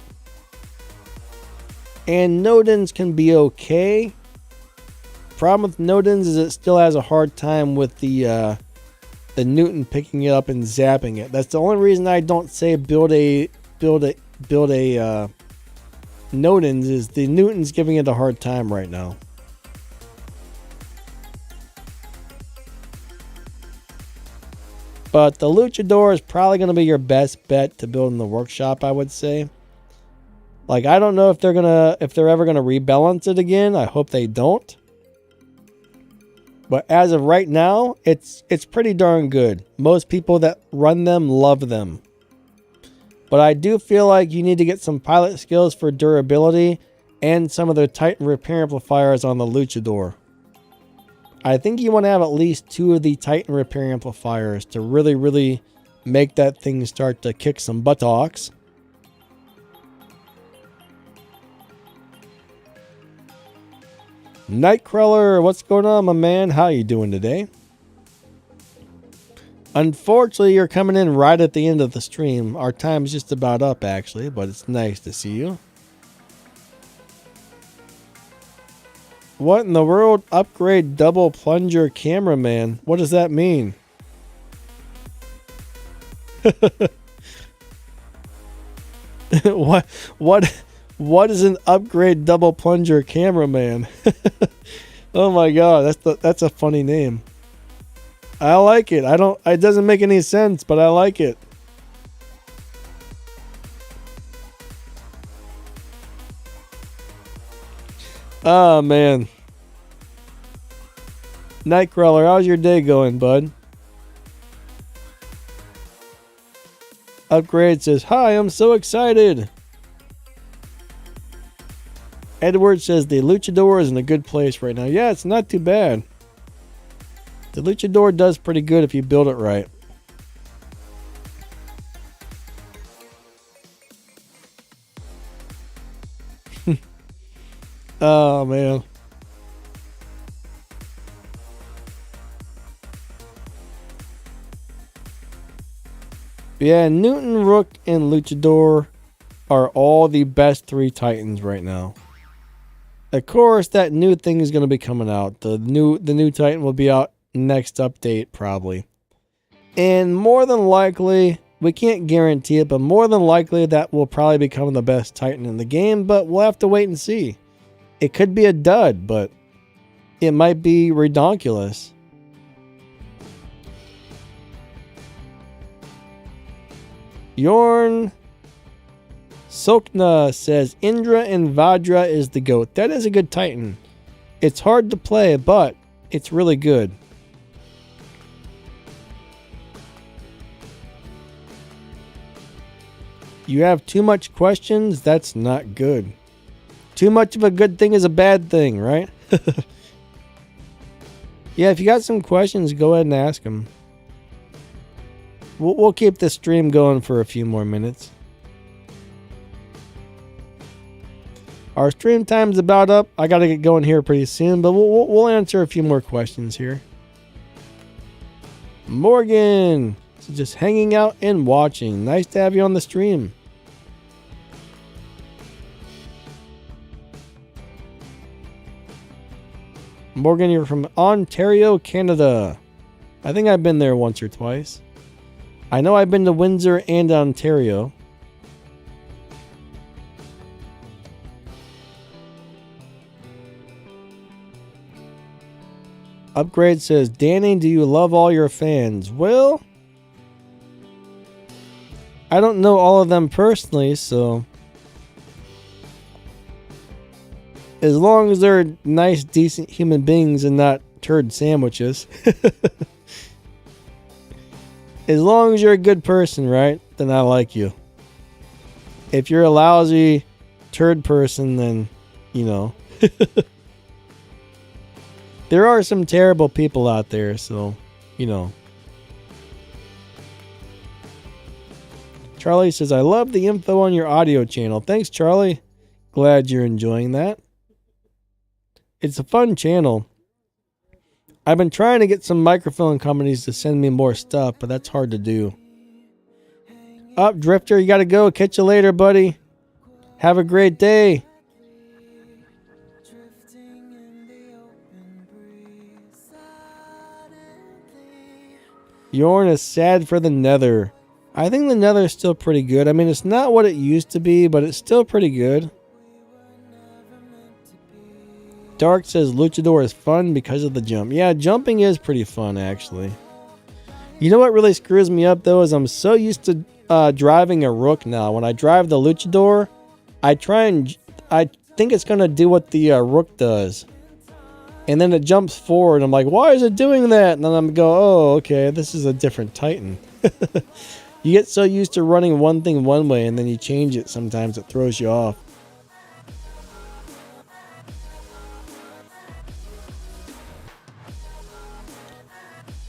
And Nodens can be okay. Problem with Nodens is it still has a hard time with the Newton picking it up and zapping it. That's the only reason I don't say build a Nodens, is the Newton's giving it a hard time right now. But the Luchador is probably going to be your best bet to build in the workshop, I would say. Like, I don't know if they're ever gonna rebalance it again. I hope they don't. But as of right now, it's pretty darn good. Most people that run them love them. But I do feel like you need to get some pilot skills for durability and some of the Titan repair amplifiers on the Luchador. I think you want to have at least 2 of the Titan repair amplifiers to really make that thing start to kick some buttocks. Nightcrawler, what's going on, my man? How you doing today? Unfortunately, you're coming in right at the end of the stream. Our time's just about up, actually, but it's nice to see you. What in the world? Upgrade double plunger cameraman. What does that mean? What is an upgrade double plunger cameraman? Oh my god, that's a funny name. I like it. It doesn't make any sense, but I like it. Oh, man. Nightcrawler, how's your day going, bud? Upgrade says, hi, I'm so excited. Edward says, the Luchador is in a good place right now. Yeah, it's not too bad. The Luchador does pretty good if you build it right. Oh, man. Yeah, Newton, Rook, and Luchador are all the best 3 Titans right now. Of course, that new thing is going to be coming out. The new Titan will be out next update, probably. And more than likely, we can't guarantee it, but more than likely that will probably become the best Titan in the game, but we'll have to wait and see. It could be a dud, but it might be redonkulous. Yorn Sokna says Indra and Vajra is the GOAT. That is a good Titan. It's hard to play, but it's really good. You have too much questions? That's not good. Too much of a good thing is a bad thing, right? Yeah, if you got some questions, go ahead and ask them. We'll keep the stream going for a few more minutes. Our stream time's about up. I gotta get going here pretty soon, but we'll answer a few more questions here. Morgan, so just hanging out and watching. Nice to have you on the stream. Morgan, you're from Ontario, Canada. I think I've been there once or twice. I know I've been to Windsor and Ontario. Upgrade says, Danny, do you love all your fans? Well, I don't know all of them personally, so as long as they're nice, decent human beings and not turd sandwiches. As long as you're a good person, right? Then I like you. If you're a lousy turd person, then, you know. There are some terrible people out there, so, you know. Charlie says, I love the info on your audio channel. Thanks, Charlie. Glad you're enjoying that. It's a fun channel. I've been trying to get some microphone companies to send me more stuff, but that's hard to do. Up, Drifter, you gotta go. Catch you later, buddy. Have a great day. Yorn is sad for the Nether. I think the Nether is still pretty good. I mean, it's not what it used to be, but it's still pretty good. Dark says Luchador is fun because of the jump. Yeah, jumping is pretty fun, actually. You know what really screws me up, though, is I'm so used to driving a Rook now. When I drive the Luchador, I think it's going to do what the Rook does. And then it jumps forward. I'm like, why is it doing that? And then I'm go, oh, okay, this is a different Titan. You get so used to running one thing one way, and then you change it. Sometimes it throws you off.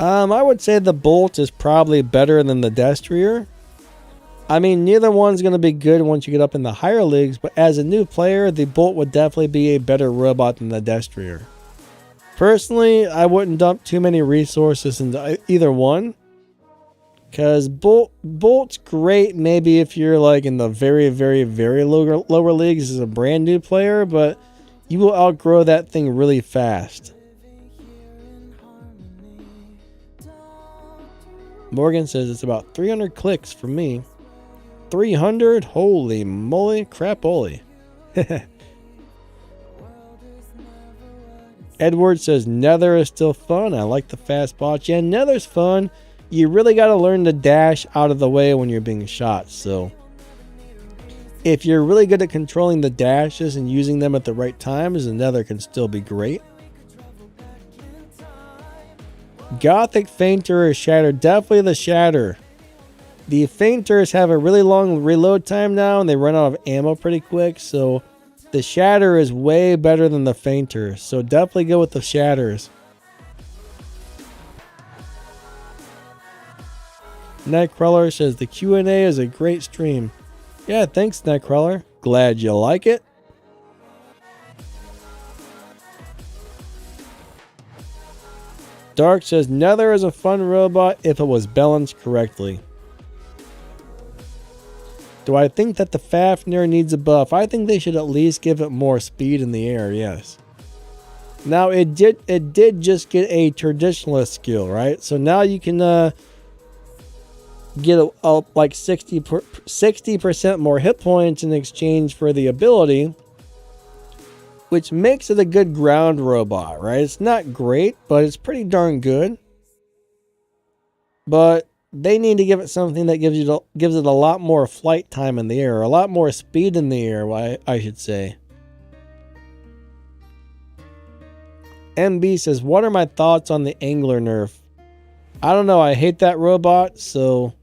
I would say the Bolt is probably better than the Destrier. I mean, neither one's going to be good once you get up in the higher leagues, but as a new player, the Bolt would definitely be a better robot than the Destrier. Personally, I wouldn't dump too many resources into either one, because Bolt's great maybe if you're like in the very, very, very lower leagues as a brand new player, but you will outgrow that thing really fast. Morgan says it's about 300 clicks for me. 300? Holy moly, crap-oly. Edward says Nether is still fun. I like the fast bots. Yeah, Nether's fun. You really got to learn to dash out of the way when you're being shot. So if you're really good at controlling the dashes and using them at the right times, the Nether can still be great. Gothic Fainter or Shatter? Definitely the Shatter. The Fainters have a really long reload time now, and they run out of ammo pretty quick, so the Shatter is way better than the Fainter. So definitely go with the Shatters. Nightcrawler says the Q&A is a great stream. Yeah, thanks Nightcrawler. Glad you like it. Dark says Nether is a fun robot if it was balanced correctly. Do I think that the Fafnir needs a buff? I think they should at least give it more speed in the air, yes. Now it did just get a traditionalist skill, right? So now you can get like 60% more hit points in exchange for the ability, which makes it a good ground robot, right? It's not great, but it's pretty darn good. But they need to give it something that gives it a lot more flight time in the air, a lot more speed in the air, I should say. MB says, what are my thoughts on the angler nerf? I don't know, I hate that robot, so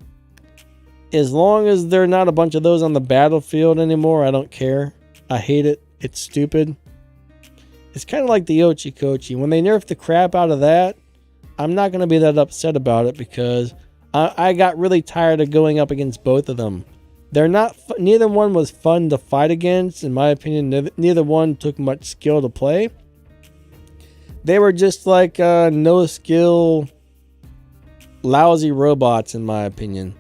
as long as there are not a bunch of those on the battlefield anymore, I don't care. I hate it. It's stupid. It's kind of like the Ochikochi. When they nerf the crap out of that, I'm not going to be that upset about it because I got really tired of going up against both of them. Neither one was fun to fight against. In my opinion, neither one took much skill to play. They were just like no skill, lousy robots in my opinion.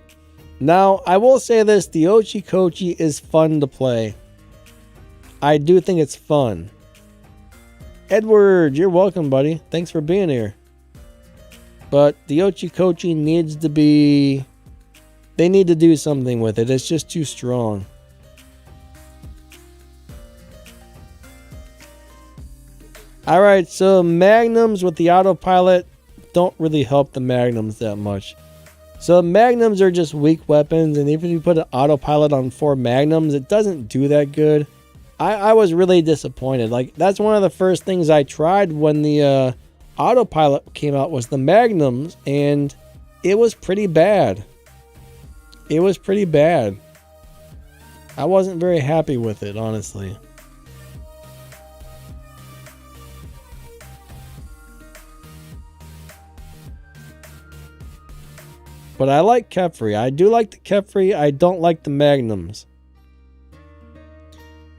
Now, I will say this, the Ochikochi is fun to play. I do think it's fun. Edward, you're welcome, buddy. Thanks for being here. But the Ochikochi needs to be... They need to do something with it. It's just too strong. Alright, so Magnums with the autopilot don't really help the Magnums that much. So Magnums are just weak weapons, and even if you put an autopilot on 4 Magnums, it doesn't do that good. I was really disappointed. Like, that's one of the first things I tried when the autopilot came out was the Magnums, and it was pretty bad. It was pretty bad. I wasn't very happy with it, honestly. But I like Kefri. I do like the Kefri. I don't like the Magnums.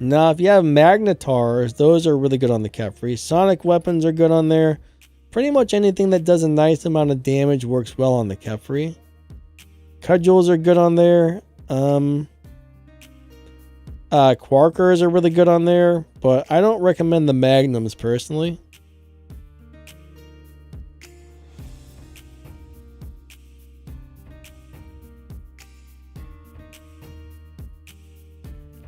Now, if you have Magnetars, those are really good on the Kefri. Sonic weapons are good on there. Pretty much anything that does a nice amount of damage works well on the Kefri. Cudgels are good on there. Quarkers are really good on there. But I don't recommend the Magnums personally.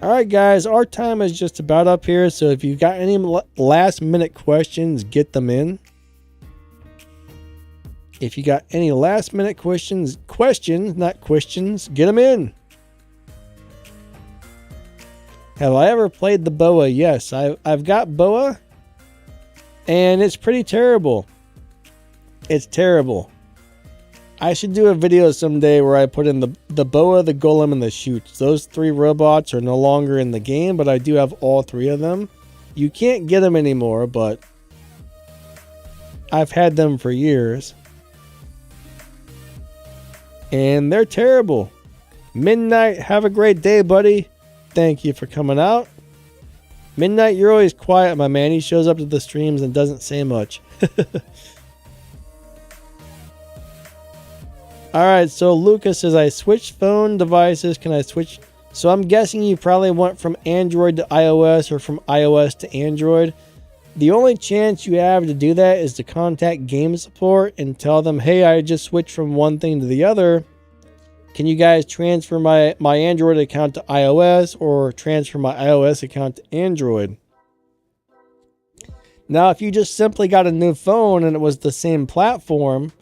Alright guys, our time is just about up here, so if you've got any last minute questions, get them in. If you got any last minute questions, not questions, get them in. Have I ever played the Boa? Yes, I've got Boa, and it's pretty terrible. It's terrible. I should do a video someday where I put in the Boa, the Golem, and the Shoots. Those 3 robots are no longer in the game, but I do have all 3 of them. You can't get them anymore, but I've had them for years. And they're terrible. Midnight, have a great day, buddy. Thank you for coming out. Midnight, you're always quiet, my man. He shows up to the streams and doesn't say much. Alright, so Lucas says, I switched phone devices. Can I switch? So I'm guessing you probably went from Android to iOS or from iOS to Android. The only chance you have to do that is to contact game support and tell them, hey, I just switched from one thing to the other. Can you guys transfer my Android account to iOS or transfer my iOS account to Android? Now, if you just simply got a new phone and it was the same platform,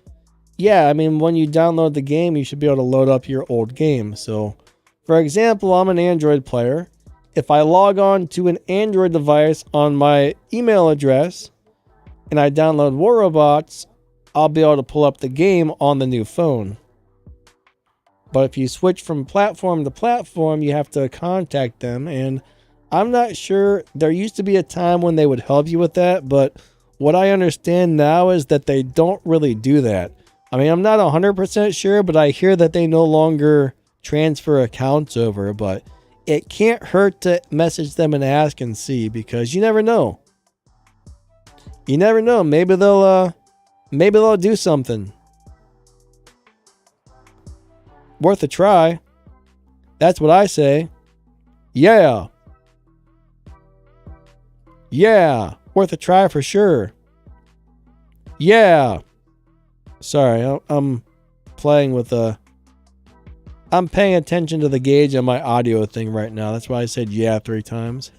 yeah, I mean, when you download the game, you should be able to load up your old game. So, for example, I'm an Android player. If I log on to an Android device on my email address and I download War Robots, I'll be able to pull up the game on the new phone. But if you switch from platform to platform, you have to contact them. And I'm not sure. There used to be a time when they would help you with that. But what I understand now is that they don't really do that. I mean, I'm not 100% sure, but I hear that they no longer transfer accounts over. But it can't hurt to message them and ask and see, because you never know. You never know. Maybe they'll do something. Worth a try. That's what I say. Yeah. Yeah. Worth a try for sure. Yeah. Sorry, I'm playing with I'm paying attention to the gauge on my audio thing right now. That's why I said yeah 3 times.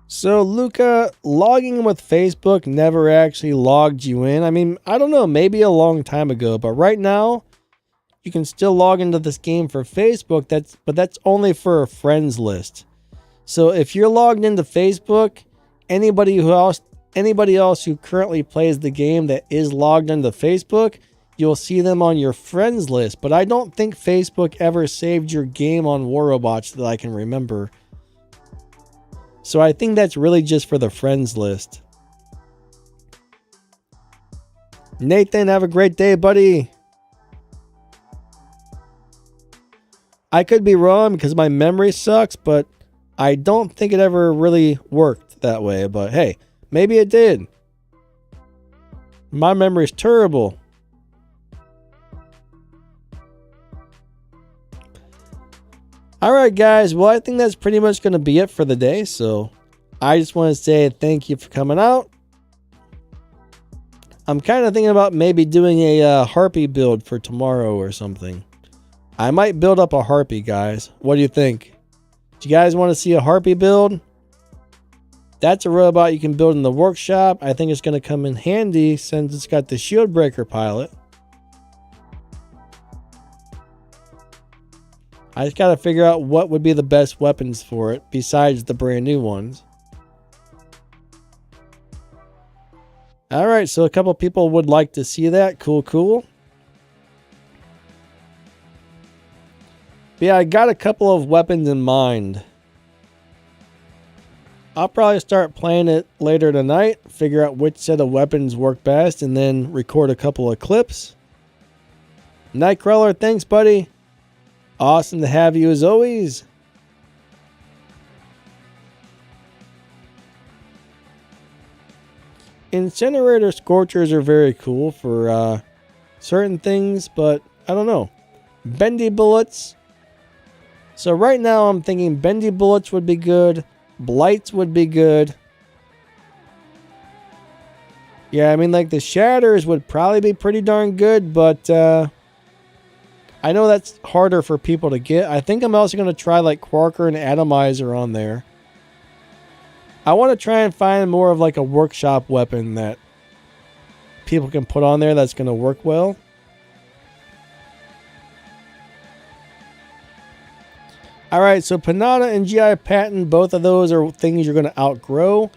So, Luca, logging in with Facebook never actually logged you in. I mean, I don't know, maybe a long time ago, but right now, you can still log into this game for Facebook, but that's only for a friends list. So, if you're logged into Facebook, anybody else who currently plays the game that is logged into Facebook, you'll see them on your friends list. But I don't think Facebook ever saved your game on War Robots that I can remember. So I think that's really just for the friends list. Nathan, have a great day, buddy. I could be wrong because my memory sucks, but I don't think it ever really worked that way. But hey, maybe it did. My memory's terrible. Alright guys, well I think that's pretty much going to be it for the day, so I just want to say thank you for coming out. I'm kind of thinking about maybe doing a harpy build for tomorrow or something. I might build up a harpy, guys. What do you think? Do you guys want to see a harpy build? That's a robot you can build in the workshop. I think it's going to come in handy since it's got the shield breaker pilot. I just got to figure out what would be the best weapons for it besides the brand new ones. Alright, so a couple people would like to see that. Cool, cool. But yeah, I got a couple of weapons in mind. I'll probably start playing it later tonight, figure out which set of weapons work best, and then record a couple of clips. Nightcrawler, thanks, buddy. Awesome to have you as always. Incinerator Scorchers are very cool for certain things, but I don't know. Bendy Bullets. So right now I'm thinking Bendy Bullets would be good. Blights would be good. Yeah, I mean like the Shatters would probably be pretty darn good, but I know that's harder for people to get. I think I'm also going to try like Quarker and Atomizer on there. I want to try and find more of like a workshop weapon that people can put on there that's going to work well. Alright, so Panada and GI Patent, both of those are things you're going to outgrow.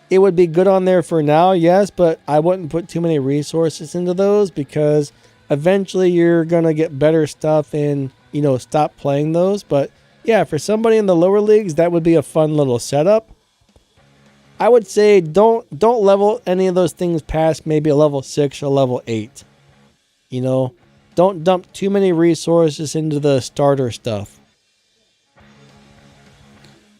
It would be good on there for now, yes, but I wouldn't put too many resources into those because eventually you're going to get better stuff and, you know, stop playing those. But yeah, for somebody in the lower leagues, that would be a fun little setup. I would say don't level any of those things past maybe a level 6 or level 8. You know, don't dump too many resources into the starter stuff.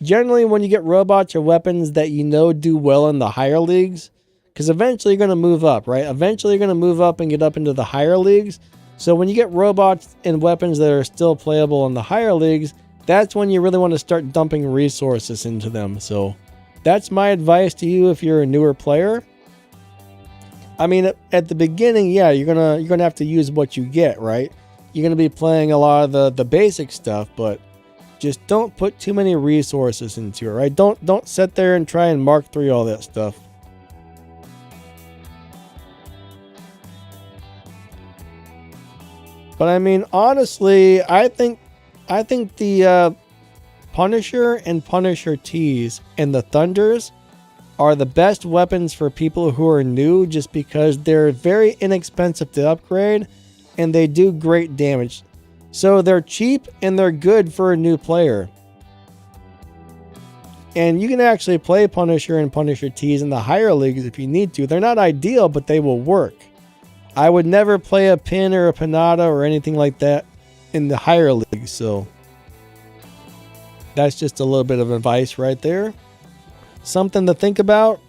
Generally, when you get robots or weapons that you know do well in the higher leagues, because eventually you're going to move up, right? Eventually you're going to move up and get up into the higher leagues. So when you get robots and weapons that are still playable in the higher leagues, that's when you really want to start dumping resources into them. So that's my advice to you if you're a newer player. I mean, at the beginning, yeah, you're gonna have to use what you get, right? You're gonna be playing a lot of the basic stuff, but just don't put too many resources into it, right? Don't sit there and try and Mark 3 all that stuff. But I mean, honestly, I think the Punisher and Punisher Tees and the Thunders are the best weapons for people who are new, just because they're very inexpensive to upgrade and they do great damage. So they're cheap and they're good for a new player. And you can actually play Punisher and Punisher Tees in the higher leagues if you need to. They're not ideal, but they will work. I would never play a pin or a pinata or anything like that in the higher leagues, so that's just a little bit of advice right there. Something to think about.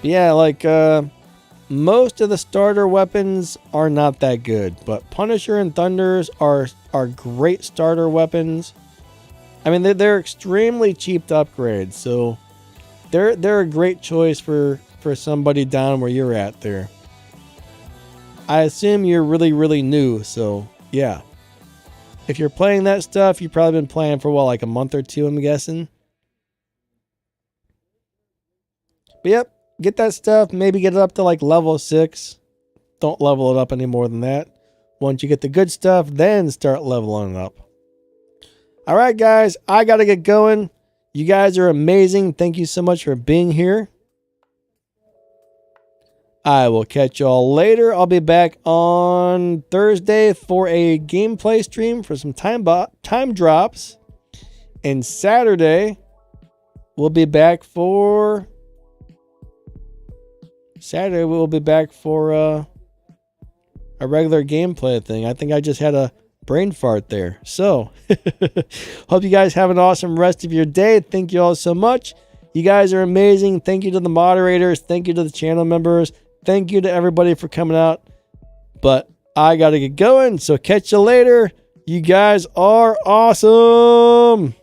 Yeah, like most of the starter weapons are not that good, but Punisher and Thunders are great starter weapons. I mean, they're extremely cheap to upgrade, so they're a great choice for somebody down where you're at there. I assume you're really new, so yeah. If you're playing that stuff, you've probably been playing for, what, like a month or two, I'm guessing. But yep, get that stuff, maybe get it up to like level 6. Don't level it up any more than that. Once you get the good stuff, then start leveling it up. Alright guys, I gotta get going. You guys are amazing. Thank you so much for being here. I will catch y'all later. I'll be back on Thursday for a gameplay stream for some time drops. And Saturday, we'll be back for... a regular gameplay thing. I think I just had a brain fart there. So, hope you guys have an awesome rest of your day. Thank you all so much. You guys are amazing. Thank you to the moderators. Thank you to the channel members. Thank you to everybody for coming out. But I got to get going. So catch you later. You guys are awesome.